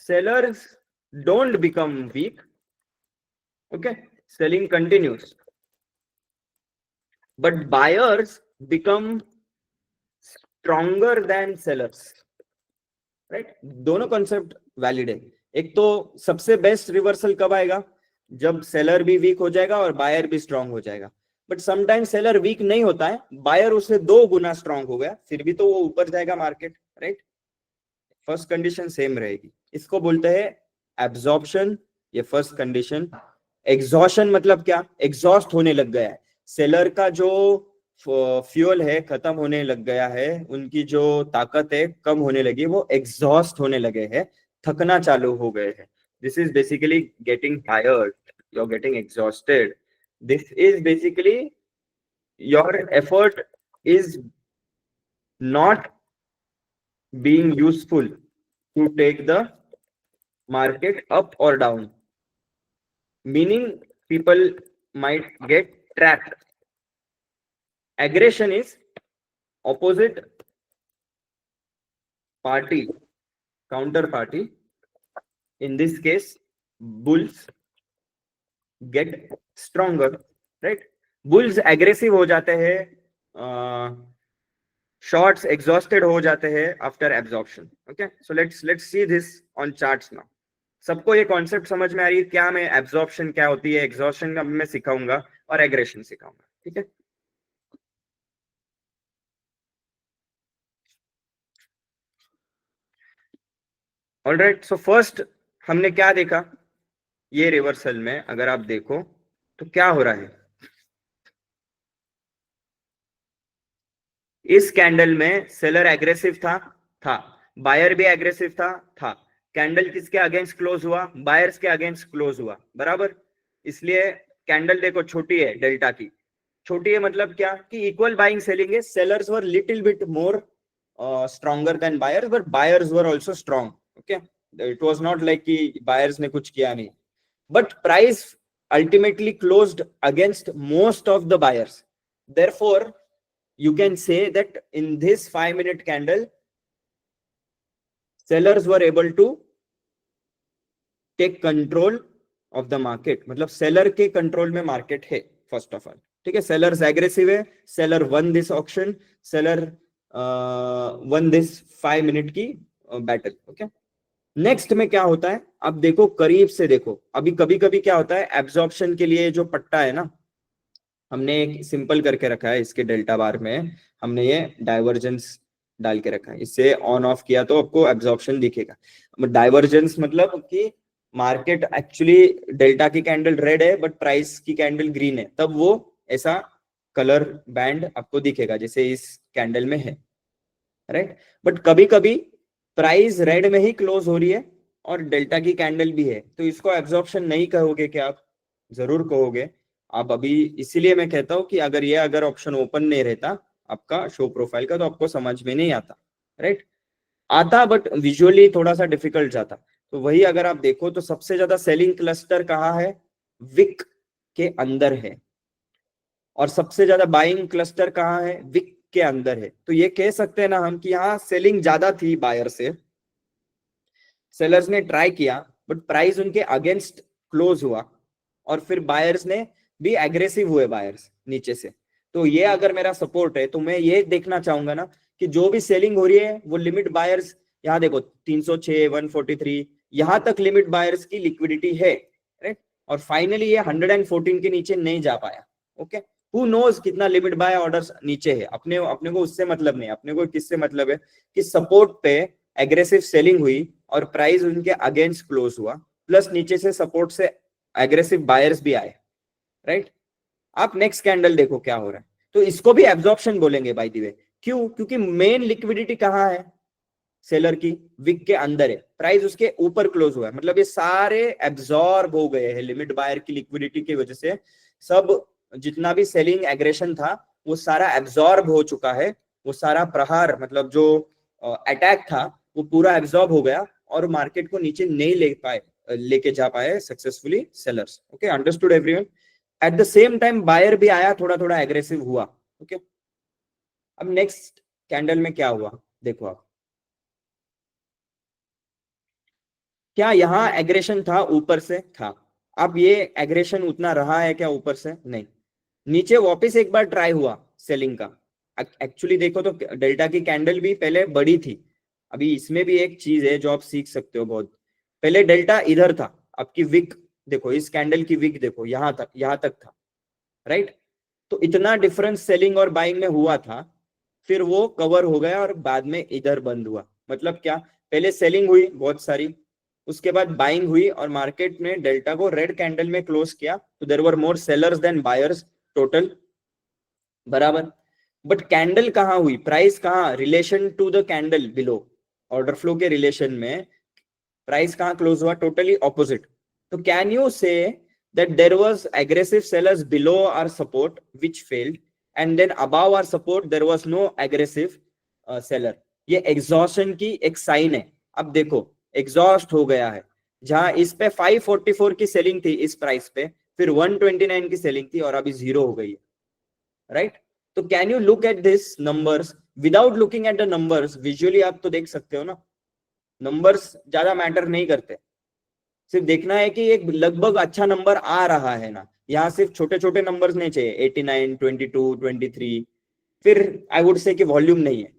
sellers don't become weak, okay, selling continues, but buyers become stronger than sellers, right. दोनों कॉन्सेप्ट वैलिड है। एक तो सबसे बेस्ट रिवर्सल कब आएगा, जब सेलर भी वीक हो जाएगा और बायर भी स्ट्रांग हो जाएगा, बट समटाइम्स सेलर वीक नहीं होता है, बायर उससे 2 गुना स्ट्रांग हो गया, फिर भी तो वो ऊपर जाएगा market, right. First condition same रहेगी, इसको बोलते हैं एब्जॉर्प्शन, ये फर्स्ट कंडीशन। एग्जॉशन मतलब क्या, एग्जॉस्ट होने लग गया है, सेलर का जो फ्यूल है खत्म होने लग गया है, उनकी जो ताकत है कम होने लगी, वो एग्जॉस्ट होने लगे हैं, थकना चालू हो गए हैं. This is basically getting tired, you are getting exhausted. This is basically your effort is not being useful to take the market up or down, meaning people might get trapped. Aggression is opposite party, counterparty. In this case, bulls get stronger, right? Bulls aggressive हो जाते हैं, shorts exhausted हो जाते हैं after absorption. Okay, so let's see this on charts now. सबको ये concept समझ में आ रही है क्या? मैं एब्जॉर्प्शन क्या होती है, एग्जॉस्शन का मैं सिखाऊंगा और एग्रेशन सिखाऊंगा. ठीक है, ऑलराइट. सो फर्स्ट हमने क्या देखा, ये रिवर्सल में अगर आप देखो तो क्या हो रहा है. इस कैंडल में सेलर एग्रेसिव था, बायर भी एग्रेसिव था. कैंडल किसके अगेंस्ट क्लोज हुआ? बायर्स के अगेंस्ट क्लोज हुआ, बराबर. इसलिए कैंडल देखो छोटी है, डेल्टा की छोटी है, मतलब क्या कि इक्वल बाइंग सेलिंग है. Sellers were little bit more stronger than buyers, but buyers were also strong. Okay, it was not like कि बायर्स ने कुछ किया नहीं, but price ultimately closed against most of the buyers. Therefore, you can say that in this 5-minute candle, sellers were able to take control of the market. मतलब seller के control में market है first of all. ठीक है, sellers aggressive है, seller one this auction, seller one this 5 minute की battle. Okay, next में क्या होता है अब देखो, करीब से देखो. अभी कभी कभी क्या होता है, एब्जॉर्प्शन के लिए जो पट्टा है ना, हमने एक सिंपल करके रखा है इसके डेल्टा बार में, हमने ये डाइवर्जेंस डाल के रखा है. इससे ऑन ऑफ किया तो आपको एब्जॉर्प्शन दिखेगा. डाइवर्जेंस मतलब कि मार्केट एक्चुअली डेल्टा की कैंडल रेड है बट प्राइस की कैंडल ग्रीन है, तब वो ऐसा कलर बैंड आपको दिखेगा जैसे इस कैंडल में है, राइट. बट कभी कभी प्राइस रेड में ही क्लोज हो रही है और डेल्टा की कैंडल भी है, तो इसको एब्जॉर्प्शन नहीं कहोगे क्या आप? जरूर कहोगे आप. अभी इसीलिए मैं कहता हूं कि अगर ऑप्शन ओपन नहीं रहता आपका शो प्रोफाइल का, तो आपको समझ में नहीं आता, राइट. आता बट विजुअली थोड़ा सा डिफिकल्ट जाता. तो वही अगर आप देखो तो सबसे ज्यादा सेलिंग क्लस्टर कहाँ है? विक के अंदर है. और सबसे ज्यादा बाइंग क्लस्टर कहाँ है? विक के अंदर है. तो ये कह सकते हैं ना हम कि यहाँ सेलिंग ज्यादा थी बायर से, सेलर्स ने ट्राई किया बट प्राइस उनके अगेंस्ट क्लोज हुआ, और फिर बायर्स ने भी एग्रेसिव हुए, बायर्स नीचे से. तो ये अगर मेरा सपोर्ट है तो मैं ये देखना चाहूंगा ना कि जो भी सेलिंग हो रही है वो लिमिट बायर्स, यहाँ देखो 306, 143, यहाँ तक लिमिट बायर्स की लिक्विडिटी है, राइट. और फाइनली ये 114 के नीचे नहीं जा पाया. ओके, हु नोज कितना लिमिट बाय ऑर्डर्स नीचे है. अपने अपने को उससे मतलब नहीं, अपने को किससे मतलब है कि सपोर्ट पे एग्रेसिव सेलिंग हुई और प्राइस उनके अगेंस्ट क्लोज हुआ, प्लस नीचे से सपोर्ट से एग्रेसिव बायर्स भी आए, राइट. आप नेक्स्ट कैंडल देखो क्या हो रहा है. तो इसको भी एब्जॉर्प्शन बोलेंगे बाय द वे. क्यों? क्योंकि मेन लिक्विडिटी कहाँ है? सेलर की विक के अंदर है, प्राइस उसके ऊपर क्लोज हुआ है, मतलब ये सारे एब्जॉर्ब हो गए हैं लिमिट बायर की लिक्विडिटी की वजह से. सब जितना भी सेलिंग एग्रेशन था वो सारा एब्जॉर्ब हो चुका है. वो सारा प्रहार मतलब जो अटैक था वो पूरा एब्जॉर्ब हो गया और मार्केट को नीचे नहीं लेके जा पाए successfully sellers. Okay, understood everyone. At the same time buyer भी आया, थोड़ा थोड़ा एग्रेसिव हुआ. ओके, अब नेक्स्ट कैंडल में क्या हुआ देखो आप. क्या यहाँ एग्रेशन था? ऊपर से था. अब ये एग्रेशन उतना रहा है क्या ऊपर से? नहीं. नीचे वापस एक बार ट्राई हुआ सेलिंग का. एक्चुअली देखो तो डेल्टा की कैंडल भी पहले बड़ी थी. अभी इसमें भी एक चीज है जो आप सीख सकते हो बहुत. पहले डेल्टा इधर था, आपकी विक देखो, इस कैंडल की विक देखो, यहाँ तक था, राइट. तो इतना डिफरेंस सेलिंग और बाइंग में हुआ था, फिर वो कवर हो गया और बाद में इधर बंद हुआ. मतलब क्या? पहले सेलिंग हुई बहुत सारी, उसके बाद बाइंग हुई और मार्केट ने डेल्टा को रेड कैंडल में क्लोज किया. तो there were more sellers than buyers total. बराबर। बट कैंडल कहाँ हुई, प्राइस कहाँ, relation to the candle below, order flow के रिलेशन में प्राइस कहाँ क्लोज हुआ, टोटली ऑपोजिट। तो can you say that there was aggressive sellers below our support which failed, and then above our support there was no aggressive seller? ये exhaustion की एक sign है। अब देखो एग्जॉस्ट हो गया है, जहां इस पे 544 की सेलिंग थी इस प्राइस पे, फिर 129 की सेलिंग थी और अभी जीरो हो गई है, राइट? तो can you look at this numbers without looking at the numbers, visually आप तो देख सकते हो ना, नंबर्स ज्यादा मैटर नहीं करते, सिर्फ देखना है कि एक लगभग अच्छा नंबर आ रहा है ना। यहाँ सिर्फ छोटे छोटे नंबर्स नहीं चाहिए, 89, 22, 23, फिर आई वुड से कि वॉल्यूम नहीं है।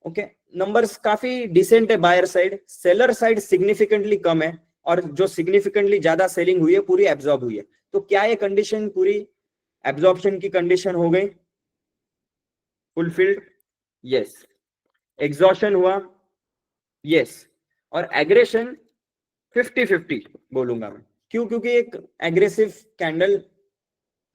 ओके, नंबर्स काफी डिसेंट है buyer side, seller side significantly कम है, और जो सिग्निफिकेंटली ज्यादा सेलिंग हुई है पूरी एब्जॉर्ब हुई है। तो क्या ये कंडीशन पूरी एब्जॉर्प्शन की कंडीशन हो गई, फुलफिल्ड? यस। एग्जॉशन हुआ? यस। और एग्रेशन 50-50 बोलूंगा मैं, क्यों? क्योंकि एक एग्रेसिव कैंडल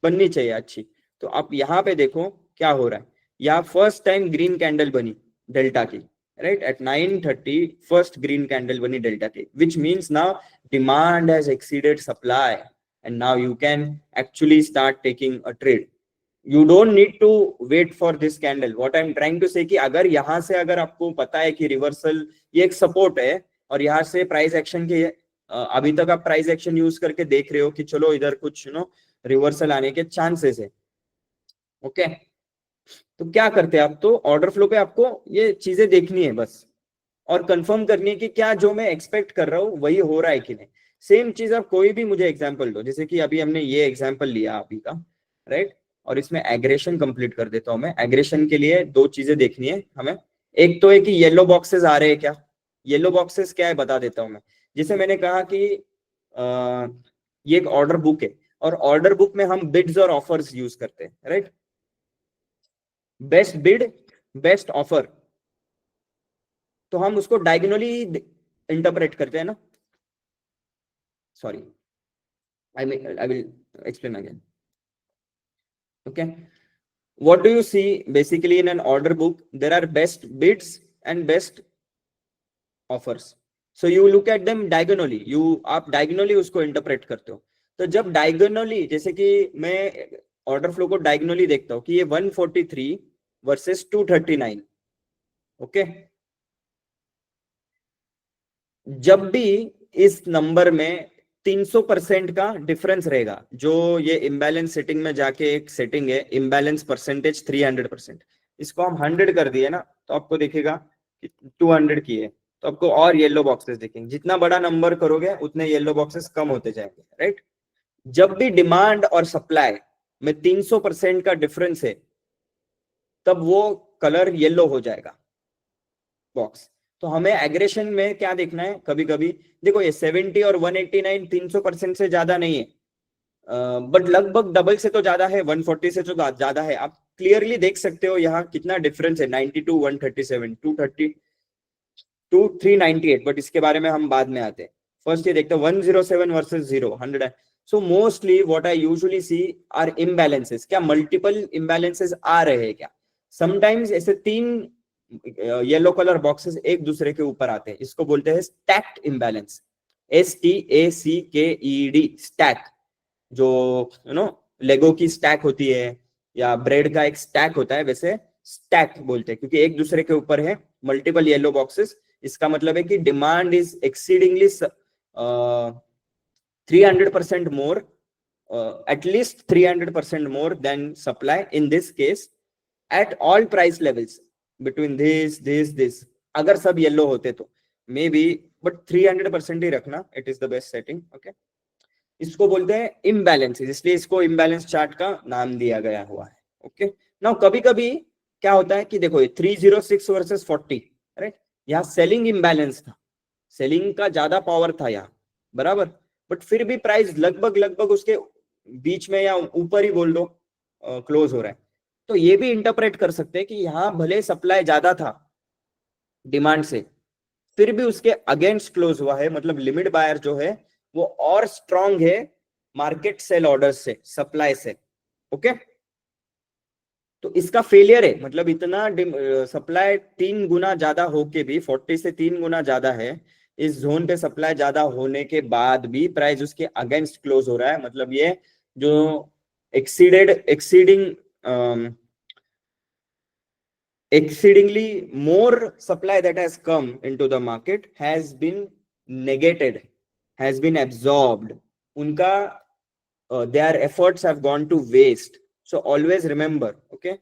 बननी चाहिए अच्छी। तो आप यहाँ पे देखो क्या हो रहा है, यहाँ फर्स्ट टाइम ग्रीन कैंडल बनी डेल्टा की, राइट? एट 9:30 फर्स्ट ग्रीन कैंडल बनी डेल्टा की, which means now demand has exceeded supply, and now you can actually start taking a trade. You don't need to wait for this candle. What I am trying to say कि अगर यहाँ से, अगर आपको पता है कि रिवर्सल ये एक सपोर्ट है, और यहाँ से प्राइस एक्शन के अभी तक आप प्राइस एक्शन यूज करके देख रहे हो कि चलो इधर कुछ रिवर्सल आने के चांसेस है, ओके? तो क्या करते हैं आप, तो ऑर्डर फ्लो पे आपको ये चीजें देखनी है बस, और कंफर्म करनी है कि क्या जो मैं एक्सपेक्ट कर रहा हूँ वही हो रहा है कि नहीं। सेम चीज आप कोई भी मुझे एग्जांपल दो, जैसे कि अभी हमने ये एग्जांपल लिया अभी का, राइट? और इसमें एग्रेशन कंप्लीट कर देता हूं मैं। एग्रेशन के लिए दो चीजें देखनी है हमें, एक तो है कि येलो बॉक्सेस आ रहे हैं क्या। येलो बॉक्सेस क्या है बता देता हूं मैं। जैसे मैंने कहा कि ये एक ऑर्डर बुक है, और ऑर्डर बुक में हम बिड्स और ऑफर्स यूज करते हैं, right? Best bid, best offer, तो हम उसको डायगोनली इंटरप्रेट करते हैं ना। Sorry, I will explain again. Okay, what do you see basically in an order book? There are best bids and best offers, so you look at them diagonally, you आप diagonally उसको interpret करते हो। तो जब diagonally, जैसे कि मैं order flow को diagonally देखता हूँ कि ये 143 वर्सेस 239, ओके? जब भी इस नंबर में 300% का डिफरेंस रहेगा, जो ये इम्बैलेंस सेटिंग में जाके एक सेटिंग है इम्बैलेंस परसेंटेज 300%, इसको हम 100 कर दिए ना, तो आपको दिखेगा कि 200 की है, तो आपको और येलो बॉक्सेस दिखेंगे। जितना बड़ा नंबर करोगे उतने येलो बॉक्सेस कम होते जाएंगे, राइट? जब भी डिमांड और सप्लाई में 300% का डिफरेंस है, तब वो कलर येलो हो जाएगा बॉक्स। तो हमें एग्रेशन में क्या देखना है, कभी कभी देखो ये 70 और 189 300% से ज्यादा नहीं है, बट लगभग डबल से तो ज्यादा है, 140 से तो ज्यादा है। आप क्लियरली देख सकते हो यहाँ कितना डिफरेंस है, 92, 137, 230 टू 398, बट इसके बारे में हम बाद में आते हैं। फर्स्ट ये देखते हैं 107 versus 0, 100। So mostly what I usually see are imbalances. क्या मल्टीपल इम्बैलेंसेस आ रहे हैं क्या? समटाइम्स ऐसे तीन येलो कलर बॉक्सेस एक दूसरे के ऊपर आते हैं, इसको बोलते हैं स्टैक्ड इम्बैलेंस, STACKED, स्टैक। जो लेगो की स्टैक होती है या ब्रेड का एक स्टैक होता है, वैसे स्टैक बोलते हैं, क्योंकि एक दूसरे के ऊपर है मल्टीपल येलो बॉक्सेस। इसका मतलब है कि demand is exceedingly 300% more, at least 300% more than supply in this case, at all price levels between this. अगर सब येलो होते तो मे बी, बट 300% ही रखना, it is the best setting, okay? इसको बोलते हैं इम्बैलेंसेस, इसलिए इसको इम्बैलेंस चार्ट का नाम दिया गया हुआ है, ओके? नाउ कभी कभी क्या होता है कि देखो ये 306 वर्सेस 40, राइट? यहाँ सेलिंग इम्बैलेंस था, सेलिंग का ज्यादा पावर था यहाँ, बराबर, बट फिर भी प्राइस लगभग लगभग उसके बीच में या ऊपर ही बोल दो क्लोज हो रहा है। तो ये भी इंटरप्रेट कर सकते हैं कि यहाँ भले सप्लाई ज्यादा था डिमांड से, फिर भी उसके अगेंस्ट क्लोज हुआ है, मतलब लिमिट बायर जो है वो और स्ट्रांग है मार्केट सेल ऑर्डर से, सप्लाई से, ओके? तो इसका फेलियर है, मतलब इतना सप्लाई 3 गुना ज्यादा होके भी, 40 से 3 गुना ज्यादा है, इस जोन पे सप्लाई ज्यादा होने के बाद भी प्राइस उसके अगेंस्ट क्लोज हो रहा है। मतलब ये जो exceeding exceedingly more supply that has come into the market has been negated, has been absorbed. Unka their efforts have gone to waste. So always remember, okay,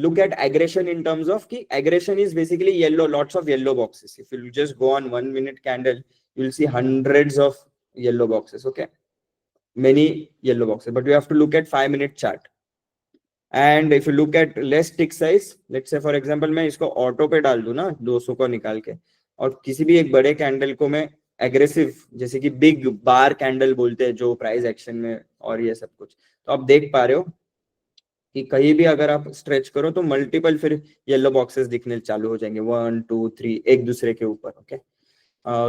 look at aggression in terms of ki aggression is basically yellow, lots of yellow boxes. If you just go on 1 minute candle, you'll see hundreds of yellow boxes, okay, many yellow boxes, but you have to look at 5 minute chart. And if you look at less tick size, let's say for example मैं इसको auto पे डाल दूं ना 200 को निकाल के, और किसी भी एक बड़े कैंडल को मैं एग्रेसिव, जैसे कि बिग बार कैंडल बोलते हैं जो प्राइस एक्शन में और ये सब कुछ, तो आप देख पा रहे हो कि कहीं भी अगर आप स्ट्रेच करो तो मल्टीपल फिर येलो बॉक्सेस दिखने चालू हो जाएंगे, 1 2 3 एक दूसरे के ऊपर, okay.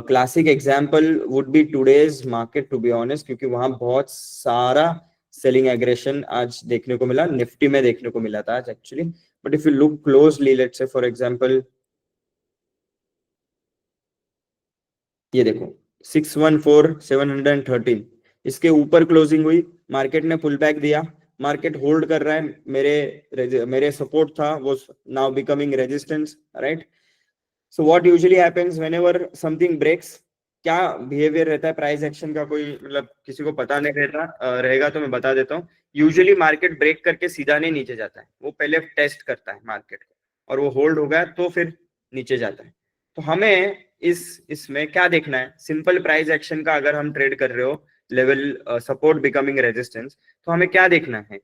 Classic example would be today's market to be honest, क्योंकि वहां बहुत सारा सेलिंग एग्रेशन आज देखने को मिला, निफ्टी में देखने को मिला था आज actually. But if you look closely, let's say for example ये देखो 614,713, इसके ऊपर क्लोजिंग हुई, मार्केट ने पुल बैक दिया, मार्केट होल्ड कर रहा है, मेरे सपोर्ट था वो now becoming resistance, right. So what usually happens whenever something breaks, क्या बिहेवियर रहता है प्राइस एक्शन का, कोई मतलब किसी को पता नहीं रहता रहेगा तो मैं बता देता हूँ। यूजुअली मार्केट ब्रेक करके सीधा नहीं नीचे जाता है, वो पहले टेस्ट करता है मार्केट को, और वो होल्ड हो गया तो फिर नीचे जाता है। तो हमें इसमें क्या देखना है, सिंपल प्राइस एक्शन का अगर हम ट्रेड कर रहे हो, लेवल सपोर्ट बिकमिंग रेजिस्टेंस, तो हमें क्या देखना है,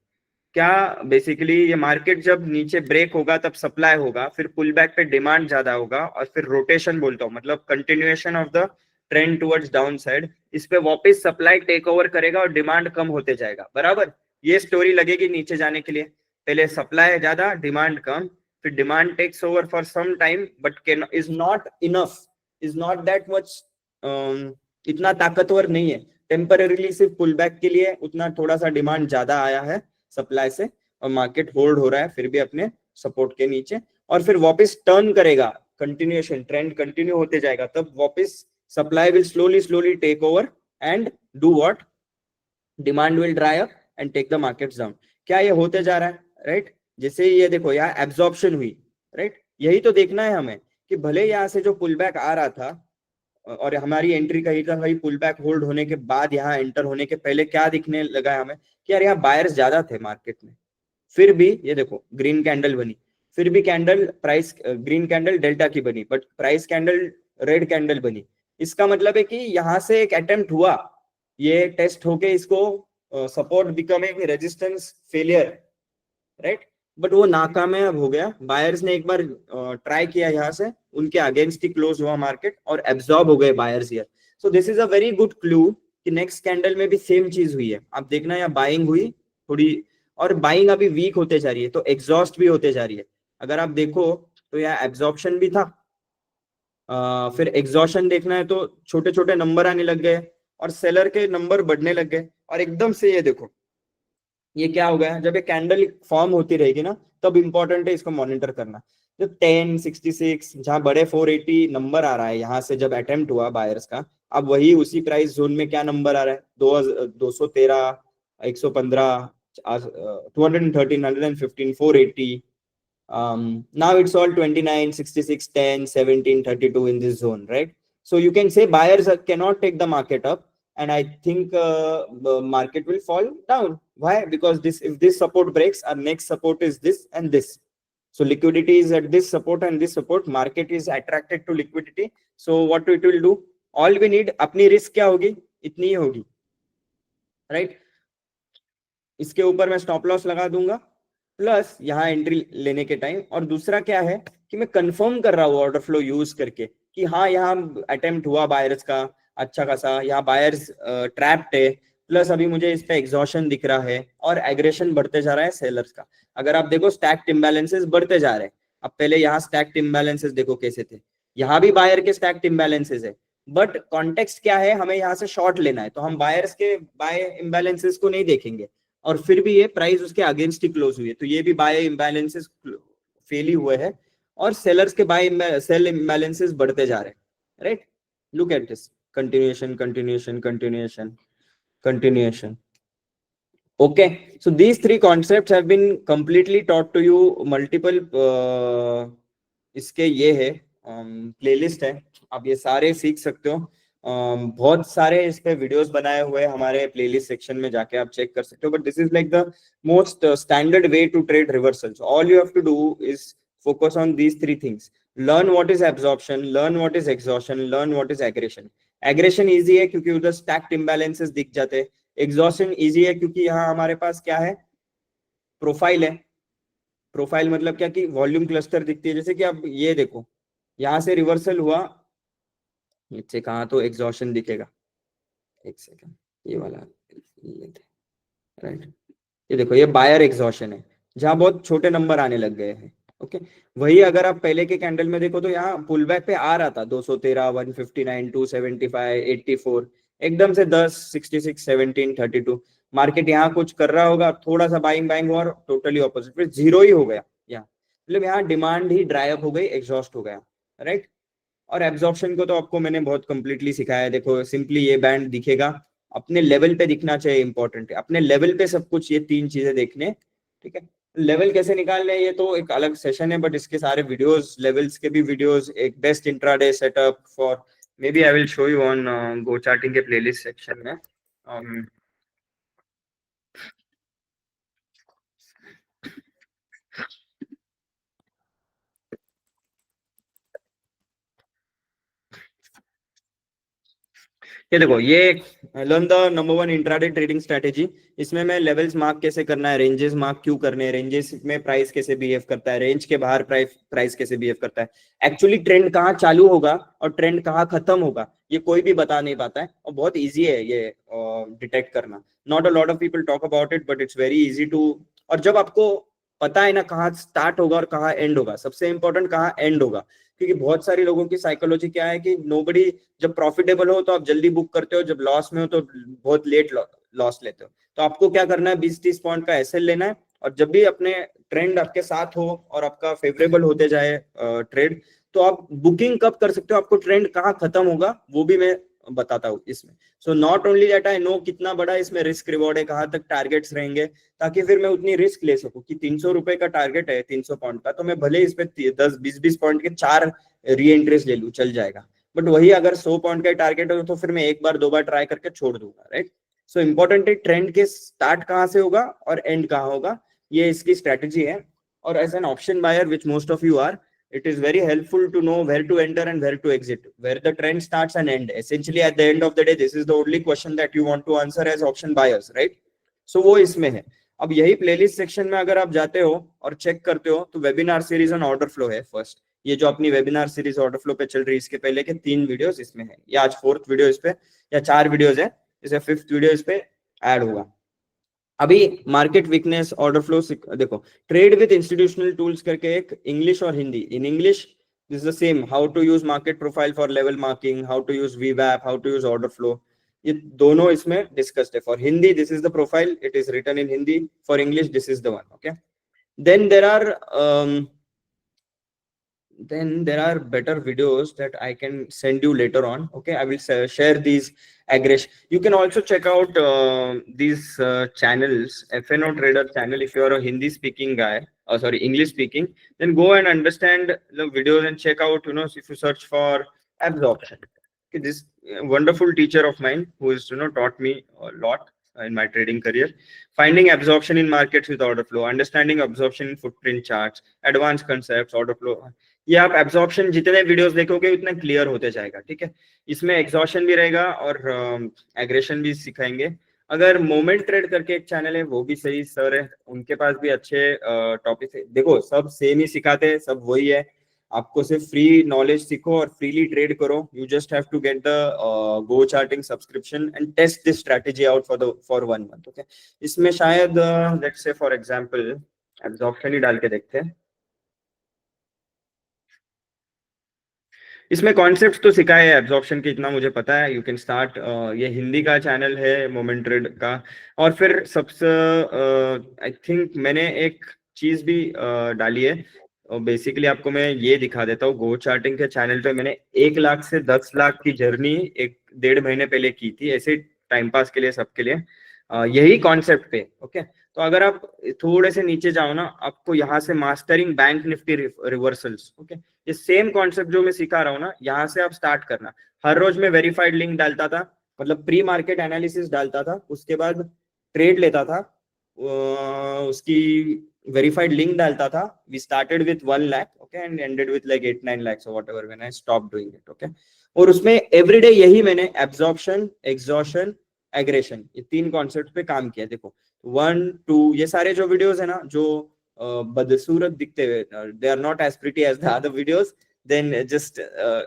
क्या बेसिकली ये मार्केट जब नीचे ब्रेक होगा तब सप्लाई होगा, फिर पुल बैक पे डिमांड ज्यादा होगा, और फिर रोटेशन बोलता हूँ, मतलब continuation of the trend towards down side, इस पे वापस सप्लाई टेक ओवर करेगा और डिमांड कम होते जाएगा, बराबर। ये स्टोरी लगेगी नीचे जाने के लिए, पहले सप्लाई ज्यादा डिमांड कम, फिर demand takes over for some time but can is not enough, is not that much, इतना ताकतवर नहीं है, टेम्पररीली सिर्फ पुल बैक के लिए उतना थोड़ा सा डिमांड ज्यादा आया है सप्लाई से, और मार्केट होल्ड हो रहा है फिर भी अपने सपोर्ट के नीचे, और फिर वापस टर्न करेगा, कंटिन्यूएशन ट्रेंड कंटिन्यू होते जाएगा, तब वापस supply will slowly take over and do what, demand will dry up and take the markets down. क्या ये होते जा रहा है, राइट। जैसे ये देखो यहाँ एब्जॉर्प्शन हुई, राइट, यही तो देखना है हमें कि भले यहाँ से जो पुल बैक आ रहा था और हमारी एंट्री कही था भाई, पुल बैक होल्ड होने के बाद यहाँ एंटर होने के पहले क्या दिखने लगा है हमें कि यार यहाँ बायर्स ज्यादा थे मार्केट में, फिर भी ये देखो ग्रीन कैंडल बनी, फिर भी candle price green candle delta की बनी, but price candle red candle बनी। इसका मतलब है कि यहाँ से एक अटेम्प्ट हुआ, ये टेस्ट होके इसको support becoming resistance failure, right, but वो नाकामयाब हो गया। बायर्स ने एक बार ट्राई किया यहाँ से, उनके अगेंस्ट ही क्लोज हुआ मार्केट और एब्जॉर्ब हो गए buyers here. So this is a very good clue कि नेक्स्ट कैंडल में भी सेम चीज हुई है। आप देखना यहाँ बाइंग हुई थोड़ी, और बाइंग अभी वीक होते जा रही है, तो एग्जॉस्ट भी होते जा रही है। अगर आप देखो तो यहाँ एब्जॉर्प्शन भी था, फिर एग्जॉशन देखना है तो छोटे छोटे नंबर आने लग गए और सेलर के नंबर बढ़ने लग गए, और एकदम से ये देखो ये क्या हो गया, जब ये कैंडल फॉर्म होती रहेगी ना तब इंपॉर्टेंट है इसको मॉनिटर करना। जब 1066 जहां बड़े 480 नंबर आ रहा है यहाँ से जब अटेम्प्ट हुआ बायर्स का, अब वही उसी प्राइस जोन में क्या नंबर आ रहा है, 213, 115, 213, 115, 480, now it's all 29, 66, 10, 17, 32 in this zone, right? So you can say buyers cannot take the market up, and I think the market will fall down. Why? Because if this support breaks, our next support is this and this. So liquidity is at this support and this support. Market is attracted to liquidity. So what it will do? All we need, अपनी risk क्या होगी, इतनी ही होगी, right? इसके ऊपर मैं stop loss लगा दूंगा, प्लस यहाँ एंट्री लेने के टाइम, और दूसरा क्या है कि मैं कंफर्म कर रहा हूँ ऑर्डर फ्लो यूज करके कि हाँ यहाँ अटेम्प्ट हुआ बायर्स का अच्छा खासा, यहाँ बायर्स ट्रैप्ड है, प्लस अभी मुझे इस पे एग्जॉशन दिख रहा है और एग्रेशन बढ़ते जा रहा है सेलर्स का। अगर आप देखो स्टैक्ड इम्बैलेंसेस बढ़ते जा रहे हैं, अब पहले यहाँ स्टैक्ड इम्बैलेंसेस देखो कैसे थे, यहाँ भी बायर के स्टैक्ड इम्बैलेंसेस है, बट कॉन्टेक्स्ट क्या है, हमें यहाँ से शॉर्ट लेना है, तो हम बायर्स के बाय इम्बैलेंसेस को नहीं देखेंगे, और फिर भी ये प्राइस उसके अगेंस्ट ही क्लोज हुई है, तो ये भी बाय इम्बैलेंसेस फेल ही हुए हैं, और सेलर्स के बाय सेल इम्बैलेंसेस बढ़ते जा रहे हैं, right? Look at this, continuation, continuation, continuation, continuation. Okay, so these three concepts have been completely taught to you multiple इसके ये है प्लेलिस्ट है, आप ये सारे सीख सकते हो। बहुत सारे इस पे वीडियोस बनाए हुए हैं हमारे प्लेलिस्ट सेक्शन में, जाके आप चेक कर सकते हो, but this is like the most standard way to trade reversals. All you have to do is focus on these three things. Learn what is absorption, learn what is exhaustion, learn what is aggression. Aggression easy है क्योंकि उधर stacked imbalances दिख जाते हैं। Exhaustion easy है क्योंकि यहाँ हमारे पास क्या है, प्रोफाइल है। प्रोफाइल मतलब क्या कि वॉल्यूम क्लस्टर दिखती है, जैसे कि आप ये देखो, यहाँ से रिवर्सल हुआ, इससे कहाँ तो एग्जॉशन दिखेगा, एक सेकंड, ये वाला ये राइट, ये देखो ये बायर एग्जॉशन है, जहां बहुत छोटे नंबर आने लग गए हैं। ओके, वही अगर आप पहले के कैंडल में देखो तो यहाँ पुल बैक पे आ रहा था 213, 159, 275, 84, एकदम से 10, 66, 17, 32, मार्केट यहाँ कुछ कर रहा होगा, थोड़ा सा बाइंग बाइंग हुआ और टोटली ऑपोजिट फिर जीरो ही हो गया यहाँ, मतलब यहाँ डिमांड ही ड्राई अप हो गई, एग्जॉस्ट हो गया, राइट? और एब्जॉर्प्शन को तो आपको मैंने बहुत कंप्लीटली सिखाया है। देखो सिंपली ये बैंड दिखेगा, अपने लेवल पे दिखना चाहिए, इंपॉर्टेंट है अपने लेवल पे सब कुछ, ये तीन चीजें देखने, ठीक है? लेवल कैसे निकालने ये तो एक अलग सेशन है, बट इसके सारे वीडियोस, लेवल्स के भी वीडियोस, एक best intraday setup for, maybe I will show you on go charting के प्लेलिस्ट सेक्शन में। ये देखो, ये learn the number one intraday trading strategy. इसमें मैं लेवल्स मार्क कैसे करना है, रेंजेस मार्क क्यों करने हैं, रेंजेस में प्राइस कैसे बिहेव करता है, रेंज के बाहर प्राइस प्राइस कैसे बिहेव करता है, एक्चुअली ट्रेंड कहाँ चालू होगा और ट्रेंड कहाँ खत्म होगा, ये कोई भी बता नहीं पाता है, और बहुत ईजी है ये डिटेक्ट करना। Not a lot of people talk about it, but it's very easy to. और जब आपको पता है ना कहाँ स्टार्ट होगा और कहाँ एंड होगा, सबसे इंपॉर्टेंट कहाँ एंड होगा, क्योंकि बहुत सारी लोगों की साइकोलॉजी क्या है कि नोबडी, जब प्रॉफिटेबल हो तो आप जल्दी बुक करते हो, जब लॉस में हो तो बहुत लेट लॉस लेते हो। तो आपको क्या करना है, 20-30 पॉइंट का एसएल लेना है, और जब भी अपने ट्रेंड आपके साथ हो और आपका फेवरेबल होते जाए ट्रेड, तो आप बुकिंग कब कर सकते हो, आपको ट्रेंड कहाँ खत्म होगा वो भी मैं बताता हूँ इसमें। So not only that I know कितना बड़ा इसमें रिस्क रिवॉर्ड है, कहाँ तक टारगेट्स रहेंगे, ताकि फिर मैं उतनी रिस्क ले सकूं कि 300 रुपए का टारगेट है, 300 पॉइंट का, तो मैं भले इस पे 10-20 पॉइंट के 4 री एंट्रीज ले लूं, चल जाएगा। बट वही अगर 100 पॉइंट का टारगेट हो तो फिर मैं एक बार दो बार ट्राई करके छोड़ दूंगा, राइट? सो इंपॉर्टेंट है ट्रेंड के स्टार्ट कहाँ से होगा और एंड कहाँ होगा, ये इसकी स्ट्रेटेजी है। और as an option buyer which most of you are, it is very helpful to know where to enter and where to exit, where the trend starts and end. Essentially at the end of the day, this is the only question that you want to answer as option buyers, right? So वो इसमें है। अब यही playlist section में अगर आप जाते हो और चेक करते हो तो webinar series on order flow है फर्स्ट, ये जो अपनी वेबिनार सीरीज ऑर्डर फ्लो पे चल रही है, इसके पहले के 3 वीडियोस इसमें है, ये आज 4th वीडियो इस पे, या 4 वीडियोस है, इसे 5th वीडियो इस पे ऐड होगा। अभी मार्केट वीकनेस ऑर्डर फ्लो देखो, ट्रेड विद इंस्टीट्यूशनल टूल्स करके एक इंग्लिश और Hindi, in English this is the same, how to use market profile for level marking, how to use वीवैप, how to use order flow, ये दोनों इसमें discussed है। For Hindi this is the profile, it is written in Hindi, for English this is the one, okay? Then there are then there are better videos that I can send you later on. Okay, I will share these aggression. You can also check out these channels, FNO Trader channel. If you are a Hindi speaking guy, or sorry, English speaking, then go and understand the videos and check out, you know, if you search for absorption. Okay, this wonderful teacher of mine who is, you know, taught me a lot in my trading career. Finding absorption in markets with order flow, understanding absorption in footprint charts, advanced concepts, order flow. ये आप absorption जितने videos देखोगे उतना clear होते जाएगा, ठीक है? इसमें एग्जॉशन भी रहेगा और एग्रेशन भी सिखाएंगे। अगर मोमेंट ट्रेड करके एक चैनल है, वो भी सही सर है, उनके पास भी अच्छे टॉपिक है। देखो सब सेम ही सिखाते हैं, सब वही है, आपको सिर्फ फ्री नॉलेज सीखो और फ्रीली ट्रेड करो। You just have to get the go charting subscription and test this strategy out for 1 month, okay? इसमें शायद let's say for example absorption ही डाल के देखते हैं। इसमें कॉन्सेप्ट तो सिखाए है एब्जॉर्प्शन के, इतना मुझे पता है। यू कैन स्टार्ट, ये हिंदी का चैनल है मोमेंट ट्रेड का। और फिर सबसे आई थिंक मैंने एक चीज भी डाली है। और बेसिकली आपको मैं ये दिखा देता हूँ, गो चार्टिंग के चैनल पे मैंने 1 लाख से 10 लाख की जर्नी 1 डेढ़ महीने पहले की थी, ऐसे टाइम पास के लिए, सबके लिए, यही कॉन्सेप्ट पे। ओके, तो अगर आप थोड़े से नीचे जाओ ना, आपको यहाँ से mastering bank Nifty reversals, okay, ये सेम कॉन्सेप्ट जो मैं सिखा रहा हूँ ना, यहाँ से आप स्टार्ट करना। हर रोज मैं वेरीफाइड लिंक डालता था, मतलब प्री मार्केट एनालिसिस डालता था, उसके बाद ट्रेड लेता था, उसकी वेरीफाइड लिंक डालता था। We started with 1 lakh, okay, and ended with like 8-9 lakhs और whatever when I stop doing it, okay. और उसमें एवरीडे यही मैंने एब्जॉर्प्शन, एग्जॉशन, एग्रेशन, ये 3 कॉन्सेप्ट पे काम किया। देखो 1 2, ये सारे जो वीडियोस है ना, जो बदसूरत दिखते हुए, they are not as pretty as the other videos, then just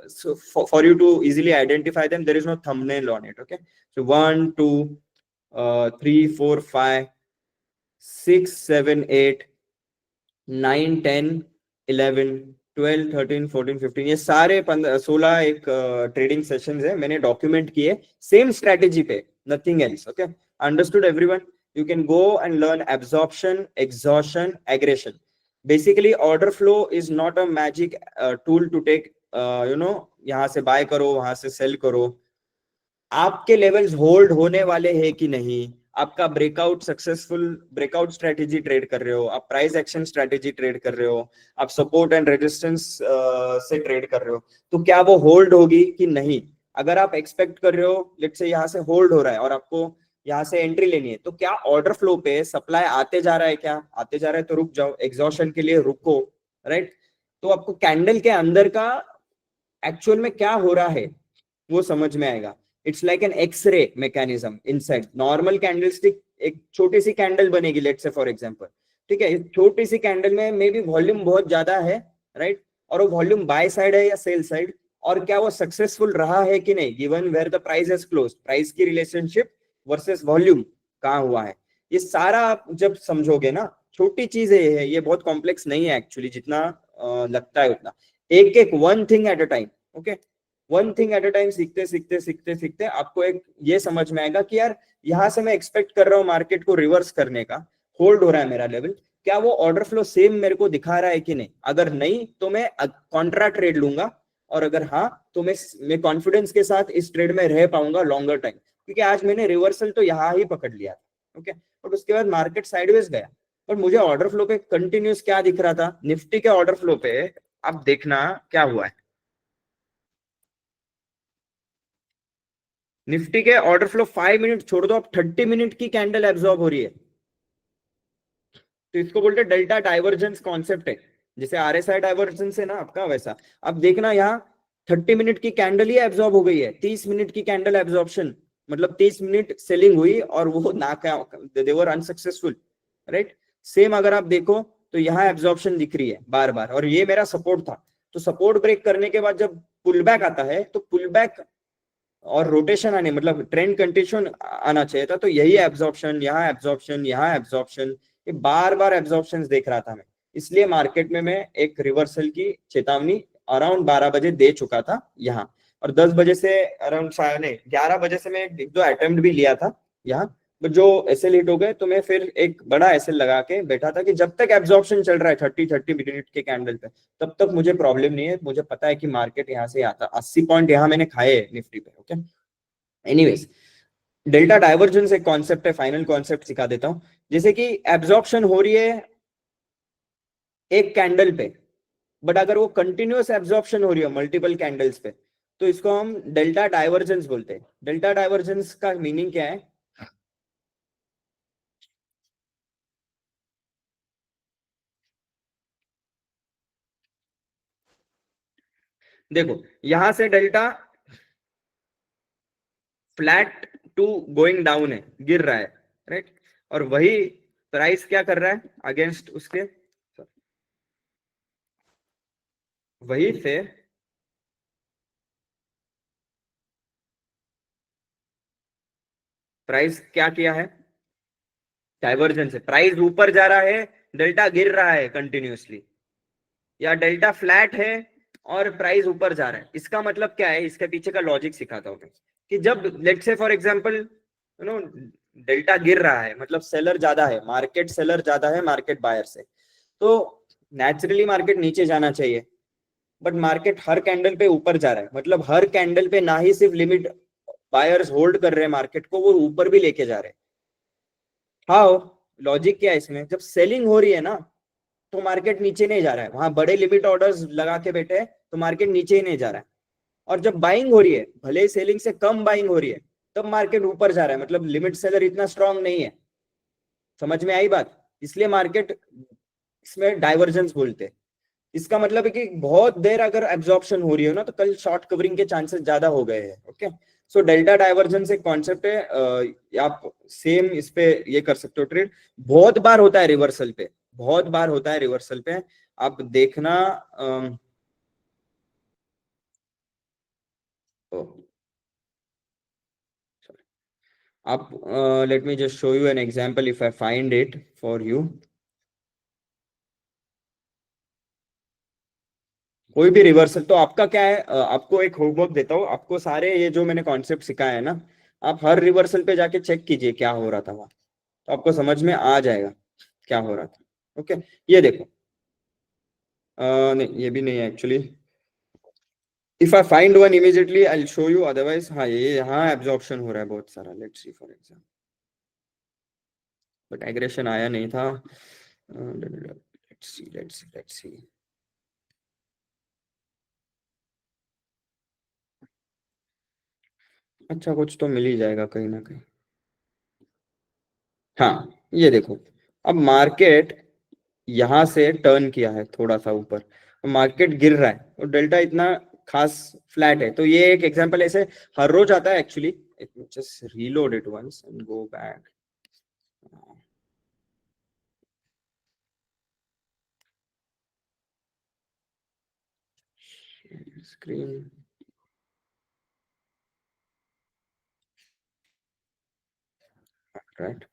so for you to easily identify them, there is no thumbnail on it, okay? So 1 2 3 4 5 6 7 8 9 10 11 12 13 14 15, ये सारे 16 एक ट्रेडिंग सेशंस है, मैंने डॉक्यूमेंट किए सेम स्ट्रेटेजी पे, nothing else, okay. Understood everyone? You can go and learn absorption, exhaustion, aggression. Basically order flow is not a magic tool to take, you know, यहाँ से bye करो, वहां से cell करो। आपके लेवल्स होल्ड होने वाले हैं कि नहीं, आपका breakout, successful breakout strategy trade कर रहे हो, आप प्राइस एक्शन स्ट्रेटेजी ट्रेड कर रहे हो, आप सपोर्ट एंड रेजिस्टेंस से ट्रेड कर रहे हो, तो क्या वो होल्ड होगी कि नहीं? अगर आप एक्सपेक्ट कर रहे हो लेट्स से यहाँ से होल्ड हो रहा है और आपको यहाँ से एंट्री लेनी है, तो क्या ऑर्डर फ्लो पे सप्लाई आते जा रहा है? क्या आते जा रहा है तो रुक जाओ, एग्जॉशन के लिए रुको, राइट? तो आपको कैंडल के अंदर का एक्चुअल में क्या हो रहा है वो समझ में आएगा। It's like an x-ray mechanism inside normal candlestick. एक छोटी सी कैंडल बनेगी लेट्स से फॉर एग्जांपल, ठीक है, इस छोटी सी कैंडल में मे बी वॉल्यूम बहुत ज्यादा है, राइट? और वो वॉल्यूम बाय साइड है या सेल साइड, और क्या वो सक्सेसफुल रहा है कि नहीं, given where the price has close, price की रिलेशनशिप वर्सेस वॉल्यूम कहाँ हुआ है, ये सारा आप जब समझोगे ना, छोटी चीज है ये बहुत कॉम्प्लेक्स नहीं है एक्चुअली, जितना लगता है उतना। एक एक one thing at a time, okay, one thing at a time, सीखते सीखते सीखते सीखते आपको एक ये समझ में आएगा कि यार यहाँ से मैं एक्सपेक्ट कर रहा हूँ मार्केट को रिवर्स करने का, होल्ड हो रहा है मेरा लेवल, क्या वो ऑर्डर फ्लो सेम मेरे को दिखा रहा है कि नहीं? अगर नहीं तो मैं कॉन्ट्रा ट्रेड लूंगा, और अगर हाँ तो मैं कॉन्फिडेंस के साथ इस ट्रेड में रह पाऊंगा लॉन्गर टाइम, क्योंकि आज मैंने रिवर्सल तो यहाँ ही पकड़ लिया था, ओके। और उसके बाद मार्केट साइडवेज गया, पर मुझे ऑर्डर फ्लो पे कंटिन्यूस क्या दिख रहा था, निफ्टी के ऑर्डर फ्लो पे आप देखना क्या हुआ है। निफ्टी के ऑर्डर फ्लो 5 मिनट छोड़ दो, अब 30 मिनट की कैंडल एब्जॉर्ब हो रही है। तो इसको बोलते हैं डेल्टा डाइवर्जेंस कॉन्सेप्ट है, जैसे आरएसआई डाइवर्जेंस है ना आपका, वैसा। अब देखना यहाँ 30 मिनट की कैंडल ही एब्जॉर्ब हो गई है, 30 मिनट की कैंडल एब्जॉर्प्शन, मतलब 30 मिनट सेलिंग हुई और वो ना, दे वर अनसक्सेसफुल, राइट? सेम अगर आप देखो तो यहाँ एब्जॉर्प्शन दिख रही है बार बार, और ये मेरा सपोर्ट था। तो सपोर्ट ब्रेक करने के बाद जब पुल बैक आता है, तो पुल बैक और रोटेशन आने, मतलब ट्रेंड कंटिन्यूशन आना चाहिए था, तो यही एब्जॉर्प्शन, यहाँ एब्जॉर्प्शन, यहाँ एब्जॉर्प्शन, ये बार बार एब्जॉर्प्शन देख रहा था मैं। इसलिए मार्केट में मैं एक रिवर्सल की चेतावनी अराउंड 12 बजे दे चुका था यहाँ, और 10 बजे से अराउंड, नहीं, 11 बजे से मैं एक दो अटेम्प्ट भी लिया था यहाँ, but जो एसएल हिट हो गए, तो मैं फिर एक बड़ा एसएल लगा के बैठा था कि जब तक एब्जॉर्प्शन चल रहा है 30-30 मिनट के कैंडल पे, तब तक मुझे प्रॉब्लम नहीं है, मुझे पता है कि मार्केट यहाँ से आता, 80 पॉइंट यहाँ मैंने खाए निफ्टी पे, ओके। एनीवेज, डेल्टा डाइवर्जेंस एक कॉन्सेप्ट है, फाइनल कॉन्सेप्ट सिखा देता हूं। जैसे कि एब्जॉर्प्शन हो रही है एक कैंडल पे, बट अगर वो कंटिन्यूअस एब्जॉर्प्शन हो रही है मल्टीपल कैंडल्स पे, तो इसको हम डेल्टा डाइवर्जेंस बोलते हैं। डेल्टा डाइवर्जेंस का मीनिंग क्या है? देखो, यहां से delta flat to going down है, गिर रहा है, राइट? और वही प्राइस क्या कर रहा है अगेंस्ट उसके, वही से प्राइस क्या किया है, डाइवर्जेंस है, प्राइस ऊपर जा रहा है, डेल्टा गिर रहा है कंटिन्यूअसली, या डेल्टा फ्लैट है और प्राइस ऊपर जा रहा है, इसका मतलब क्या है, इसके पीछे का लॉजिक सिखाता हूँ मैं। कि जब लेट से for example you know delta गिर रहा है, मतलब सेलर ज्यादा है, मार्केट सेलर ज्यादा है मार्केट बायर से, तो नेचुरली मार्केट नीचे जाना चाहिए। बट मार्केट हर कैंडल पे ऊपर जा रहा है, मतलब हर कैंडल पे ना ही सिर्फ लिमिट बायर्स होल्ड कर रहे हैं मार्केट को, वो ऊपर भी लेके जा रहे हैं। हाउ, लॉजिक क्या है इसमें, जब सेलिंग हो रही है ना तो मार्केट नीचे नहीं जा रहा है, वहां बड़े लिमिट ऑर्डर्स लगा के बैठे हैं तो मार्केट नीचे ही नहीं जा रहा है। और जब बाइंग हो रही है, भले ही सेलिंग से कम बाइंग हो रही है, तब मार्केट ऊपर जा रहा है, मतलब लिमिट सेलर इतना स्ट्रांग नहीं है। समझ में आई बात? इसलिए मार्केट इसमें डाइवर्जेंस बोलते हैं। इसका मतलब है कि बहुत देर अगर एब्जॉर्प्शन हो रही है ना, तो कल शॉर्ट कवरिंग के चांसेस ज्यादा हो गए हैं। ओके, सो डेल्टा डाइवर्जेंस एक कॉन्सेप्ट है, आप सेम इस पे ये कर सकते हो ट्रेड। बहुत बार होता है रिवर्सल पे, बहुत बार होता है रिवर्सल पे, आप देखना। आप let me just show you an example if I find it for you. कोई भी रिवर्सल तो आपका क्या है, आपको एक होमवर्क देता हूँ, आपको सारे ये जो मैंने कॉन्सेप्ट सिखाए हैं ना, आप हर रिवर्सल पे जाके चेक कीजिए क्या हो रहा था वहां, तो आपको समझ में आ जाएगा क्या हो रहा था। ओके, ये देखो, नहीं ये भी नहीं है actually. If I find one immediately I will show you, otherwise हाँ ये यहाँ एब्जॉर्प्शन हो रहा है बहुत सारा, let's see for example, but aggression आया नहीं था। Let's see. अच्छा, कुछ तो मिल ही जाएगा कहीं ना कहीं। हाँ, ये देखो, अब मार्केट यहां से टर्न किया है थोड़ा सा ऊपर, मार्केट गिर रहा है और डेल्टा इतना खास फ्लैट है, तो ये एक एग्जांपल ऐसे हर रोज आता है actually. Just reload it once and go back. Screen, right.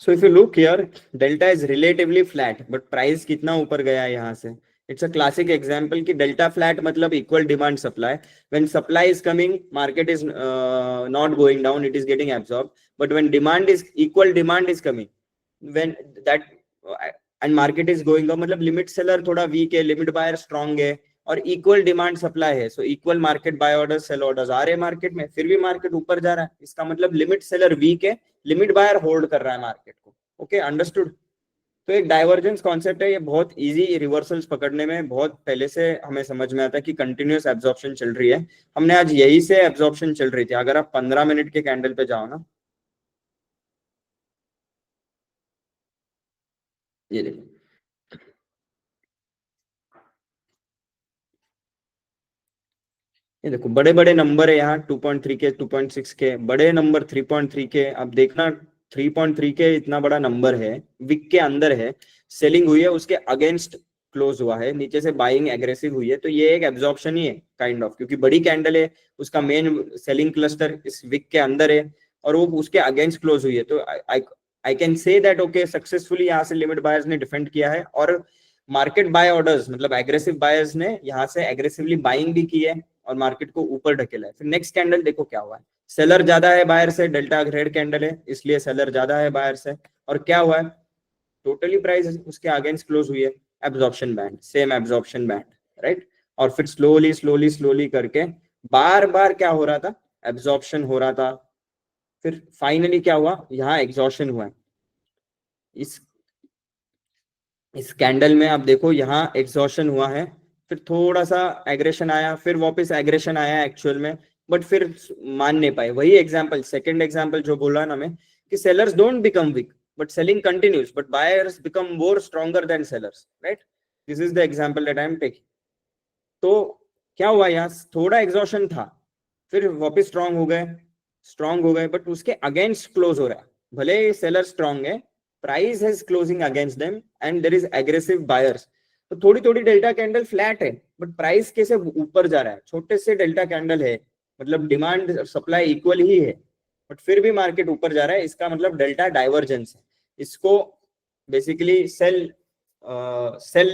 So if you look here, delta is relatively flat, but price कितना ऊपर गया है यहाँ से? It's a classic example कि delta flat मतलब equal demand supply. When supply is coming, market is not going down, it is getting absorbed. But when demand is equal, demand is coming. When that and market is going down, मतलब limit seller थोड़ा weak है, limit buyer strong है, और equal demand supply है, so equal market buy order sell orders आ रहे हैं market में, फिर भी मार्केट ऊपर जा रहा है, इसका मतलब लिमिट सेलर वीक है, लिमिट बायर होल्ड कर रहा है मार्केट को। Okay, understood? तो एक डाइवर्जेंस कॉन्सेप्ट है, ये बहुत इजी रिवर्सल्स पकड़ने में बहुत पहले से हमें समझ में आता है कि कंटिन्यूअस एब्जॉर्प्शन चल रही है। हमने आज यही से एब्जॉर्प्शन चल रही थी, अगर आप 15 मिनट के कैंडल पे जाओ ना, ये देखो, ये देखो बड़े बड़े नंबर है यहाँ, 2.3 के, 2.6 के, बड़े नंबर 3.3 के, अब देखना 3.3 के इतना बड़ा नंबर है, विक के अंदर है, सेलिंग हुई है, उसके अगेंस्ट क्लोज हुआ है, नीचे से बाइंग एग्रेसिव हुई है, तो ये एक एब्जॉर्प्शन ही है काइंड ऑफ, क्योंकि बड़ी कैंडल है, उसका मेन सेलिंग क्लस्टर इस विक के अंदर है और वो उसके अगेंस्ट क्लोज हुई है, तो I can say that okay successfully यहाँ से लिमिट बायर्स ने डिफेंड किया है, और मार्केट बाय ऑर्डर्स मतलब एग्रेसिव बायर्स ने यहाँ से एग्रेसिवली बाइंग भी की है और मार्केट को ऊपर ढकेला है। फिर नेक्स्ट कैंडल देखो क्या हुआ है, सेलर ज्यादा है बायर से, डेल्टा रेड कैंडल है इसलिए सेलर ज्यादा है बायर से, और क्या हुआ है, टोटली प्राइस उसके अगेंस्ट क्लोज हुई है, absorption band, same absorption band, right. और फिर स्लोली स्लोली स्लोली करके बार बार क्या हो रहा था, एब्जॉर्प्शन हो रहा था, फिर फाइनली क्या हुआ, यहाँ एग्जॉर्शन हुआ है। इस इस कैंडल में आप देखो यहाँ एग्जॉशन हुआ है, फिर थोड़ा सा एग्रेशन आया, फिर वापस एग्रेशन आया एक्चुअल में, बट फिर मान नहीं पाए। वही एग्जांपल, सेकंड एग्जांपल जो बोला ना मैं, कि sellers don't become weak but selling continues, but buyers become more stronger than sellers, right. This is the example that I am taking. तो क्या हुआ, यहाँ थोड़ा एग्जॉशन था, फिर वापस स्ट्रांग हो गए, बट उसके अगेंस्ट क्लोज हो रहा है, भले सेलर स्ट्रांग है, price has closing against them and there is aggressive buyers, तो थोड़ी थोड़ी डेल्टा कैंडल फ्लैट है, बट प्राइस कैसे ऊपर जा रहा है, छोटे से डेल्टा कैंडल है, मतलब डिमांड सप्लाई इक्वल ही है, बट फिर भी मार्केट ऊपर जा रहा है, इसका मतलब डेल्टा डाइवर्जेंस है, इसको बेसिकली सेल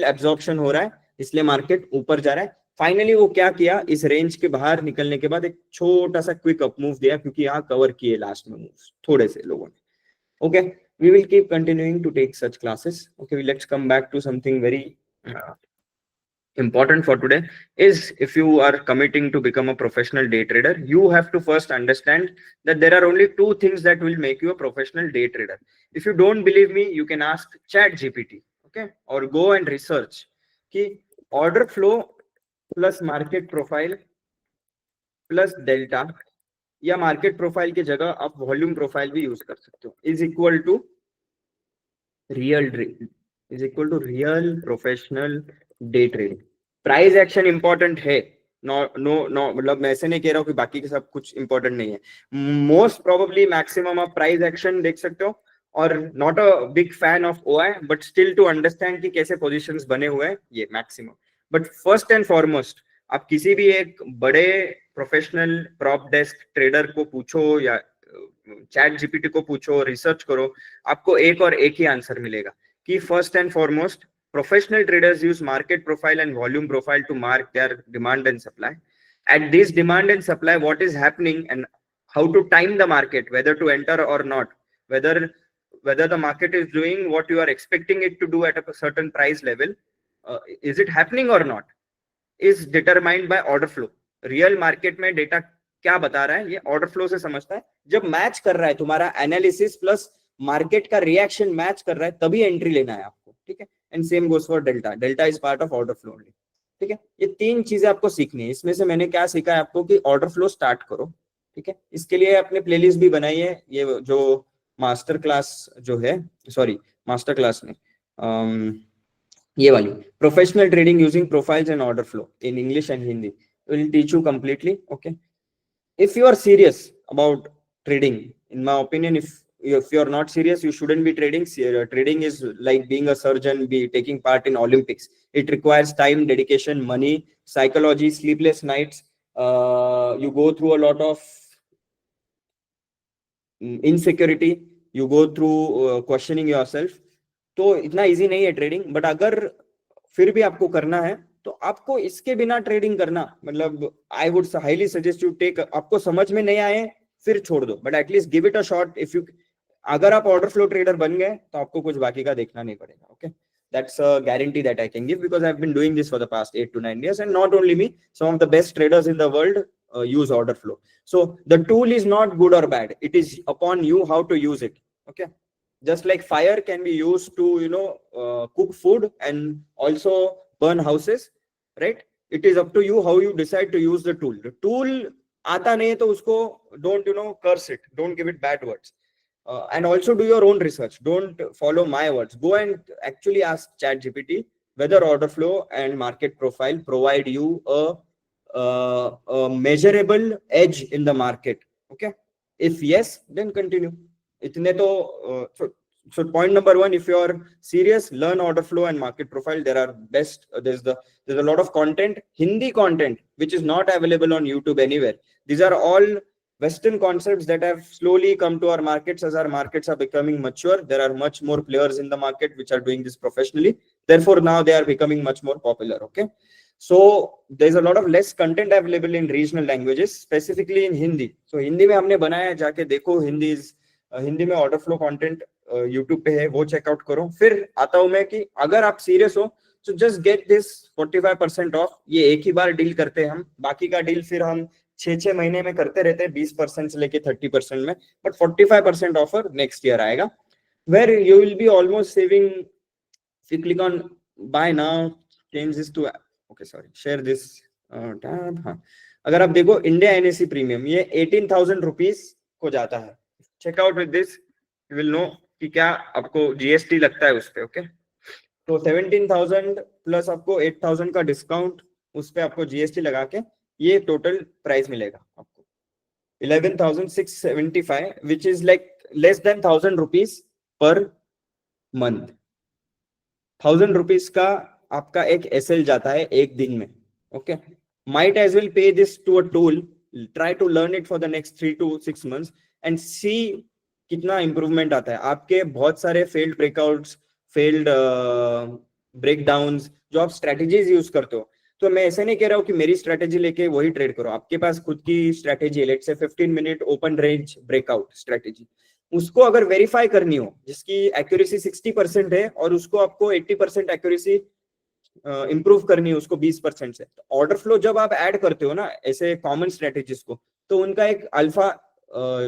एब्जॉर्प्शन हो रहा है, इसलिए मार्केट ऊपर जा रहा है। फाइनली वो क्या किया, इस रेंज के बाहर निकलने के बाद एक छोटा सा क्विक अप मूव दिया, क्योंकि यहाँ कवर किए लास्ट में मूव थोड़े से लोगों ने। Okay, we will keep continuing to take such classes. Okay, let's come back to something very important for today. Is if you are committing to become a professional day trader, you have to first understand that there are only two things that will make you a professional day trader. If you don't believe me, you can ask Chat GPT, okay, or go and research कि order flow plus market profile plus delta, या market profile की जगह आप volume profile भी use कर सकते हो, is equal to real professional day trading. Price action important है, नो नो नो, मतलब मैं ऐसे नहीं कह रहा हूँ कि बाकी के सब कुछ इंपॉर्टेंट नहीं है। मोस्ट प्रोबेबली मैक्सिमम आप प्राइस एक्शन देख सकते हो, और not a big fan of OI, but still to understand कि कैसे पोजीशंस बने हुए हैं ये maximum. But first and foremost आप किसी भी एक बड़े प्रोफेशनल प्रॉप डेस्क ट्रेडर को पूछो या चैट जीपीटी को पूछो, रिसर्च करो, आपको एक और एक ही आंसर मिलेगा कि first and foremost professional traders use market profile and volume profile to mark their demand and supply. At this demand and supply, what is happening and how to time the market, whether to enter or not, whether the market is doing what you are expecting it to do at a certain price level, is it happening or not, is determined by order flow. Real market में data क्या बता रहा है, ये order flow से समझता है। जब मैच कर रहा है तुम्हारा एनालिसिस प्लस मार्केट का रिएक्शन मैच कर रहा है, तभी एंट्री लेना है आपको, ठीक है। And same goes for delta, delta is part of order flow only, ठीक है। ये तीन चीजें आपको सीखनी है। इसमें से मैंने क्या सीखा है आपको कि ऑर्डर फ्लो स्टार्ट करो, ठीक है। इसके लिए अपने प्लेलिस्ट भी बनाई है, ये जो मास्टर क्लास जो है, सॉरी मास्टर क्लास नहीं, ये वाली professional trading using profiles and order flow in English and Hindi will teach you completely. Okay, if you are serious about trading, in my opinion, if you are not serious, you shouldn't be trading. Trading is like being a surgeon, be taking part in Olympics. It requires time, dedication, money, psychology, sleepless nights. You go through a lot of insecurity, you go through questioning yourself. तो इतना easy नहीं है trading, but अगर फिर भी आपको करना है तो आपको इसके बिना ट्रेडिंग करना, मतलब I would highly suggest you take, आपको समझ में नहीं आए फिर छोड़ दो, but at least give it a shot. If you, अगर आप ऑर्डर फ्लो ट्रेडर बन गए तो आपको कुछ बाकी का देखना नहीं पड़ेगा। Okay, that's a guarantee that I can give because I've been doing this for the past 8 to 9 years, and not only me, some of the best traders in the world use order flow. So the tool is not good or bad, it is upon you how to use it. Okay, just like fire can be used to cook food and also burn houses, right? It is up to you how you decide to use the tool आता नहीं है तो उसको don't curse it, don't give it bad words, and also do your own research, don't follow my words. Go and actually ask Chat GPT whether order flow and market profile provide you a measurable edge in the market. Okay, if yes, then continue. इतने तो so point number one, if you are serious, learn order flow and market profile. There are there's a lot of content, Hindi content, which is not available on YouTube anywhere. These are all Western concepts that have slowly come to our markets. As our markets are becoming mature, there are much more players in the market which are doing this professionally. Therefore, now they are becoming much more popular. Okay, so there's a lot of less content available in regional languages, specifically in Hindi. So Hindi में हमने बनाया है, जाके देखो, हिंदी में order flow content YouTube पे है, वो चेकआउट करो। फिर आता हूं मैं कि अगर आप सीरियस हो तो जस्ट गेट दिस 45% ऑफ। ये एक ही बार डील करते हैं हम, बाकी का डील फिर हम 6 महीने में करते रहते हैं, 20% से लेके 30% में, बट 45% ऑफर नेक्स्ट ईयर आएगा, where you will be almost saving. Click on buy now, change this to, okay sorry, share this tab. हाँ, अगर आप देखो इंडिया एनएससी प्रीमियम, ये 18,000 रुपीज को जाता है। Checkout with this, you will know कि क्या आपको जीएसटी लगता है उस पे। ओके, तो 17,000 प्लस आपको 8,000 का डिस्काउंट, उस पे आपको जीएसटी लगा के ये टोटल प्राइस मिलेगा आपको 11,675, which is like less than 1,000 rupees per month. 1,000 rupees का आपका एक एसएल जाता है एक दिन में। Okay, might as well pay this to a tool, try to learn it for the next 3 to 6 months, and सी कितना इंप्रूवमेंट आता है। आपके बहुत सारे फेल्ड ब्रेकआउट्स, फेल्ड ब्रेकडाउन्स जो आप स्ट्रेटेजीज यूज करते हो, तो मैं ऐसे नहीं कह रहा हूँ कि मेरी स्ट्रेटेजी लेके वही ट्रेड करो। आपके पास खुद की स्ट्रेटेजी है, let's say 15 minute open range breakout strategy, उसको अगर वेरीफाई करनी हो, जिसकी एक्यूरेसी 60% है और उसको आपको 80% एक्यूरेसी इंप्रूव करनी है उसको 20% से, तो ऑर्डर फ्लो जब आप ऐड करते हो ना ऐसे कॉमन स्ट्रेटेजीज को, तो उनका एक अल्फा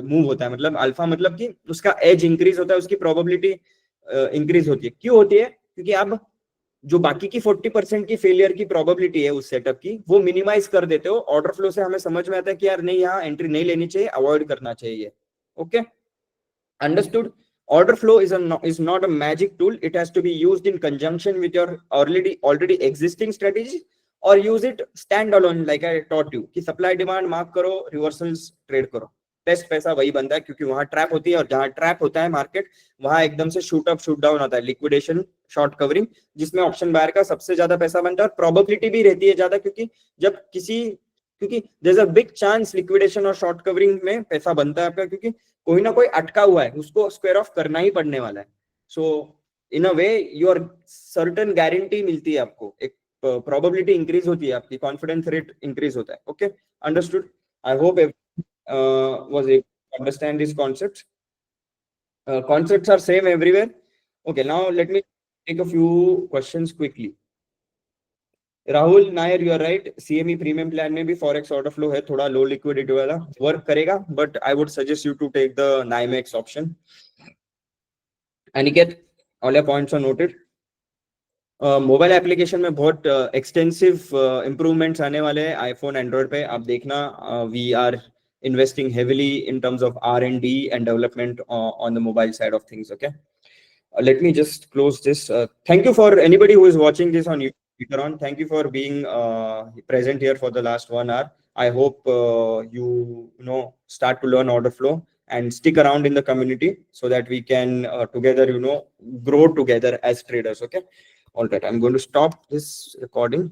मूव होता है। मतलब अल्फा मतलब कि उसका एज इंक्रीज होता है, उसकी प्रोबेबिलिटी इंक्रीज होती है। क्यों होती है? क्योंकि आप जो बाकी की 40% की फेलियर की प्रोबेबिलिटी है उस सेटअप की, वो मिनिमाइज कर देते हो। ऑर्डर फ्लो से हमें समझ में आता है कि यार नहीं, यहाँ एंट्री नहीं लेनी चाहिए, अवॉइड करना चाहिए। Okay, understood? Order flow is not a magic tool. It has to be used in conjunction with your already existing strategy, or use it standalone like I taught you कि supply demand mark करो, reversals trade करो। Best पैसा वही बनता है, क्योंकि वहां trap होती है, और जहां ट्रैप होता है मार्केट, वहां एकदम से शूट अप शूट डाउन आता है, लिक्विडेशन शॉर्ट कवरिंग, जिसमें ऑप्शन बायर का सबसे ज्यादा पैसा बनता है और प्रोबेबिलिटी भी रहती है ज्यादा, क्योंकि जब किसी क्योंकि there is a big chance liquidation और शॉर्ट कवरिंग में पैसा बनता है आपका, क्योंकि कोई ना कोई अटका हुआ है, उसको स्क्वायर ऑफ करना ही पड़ने वाला है। सो इन अ वे योर सर्टन गारंटी मिलती है आपको, एक प्रोबेबिलिटी इंक्रीज होती है, आपकी कॉन्फिडेंस रेट इंक्रीज होता है। Okay, understood? I hope was able to understand these concepts. Concepts are same everywhere. Okay, now let me take a few questions quickly. Rahul Nair, you are right, CME premium plan में भी forex order flow है, थोड़ा low liquidity वाला, work करेगा, but I would suggest you to take the NYMEX option. Aniket, all your points are noted. Mobile application में बहुत extensive improvements आने वाले हैं आईफोन एंड्रॉइड पे, आप देखना। We are investing heavily in terms of R&D and development on the mobile side of things. Okay, let me just close this. Thank you for anybody who is watching this on YouTube later on. Thank you for being present here for the last 1 hour. I hope you know start to learn order flow and stick around in the community so that we can together grow together as traders. Okay, all right, I'm going to stop this recording.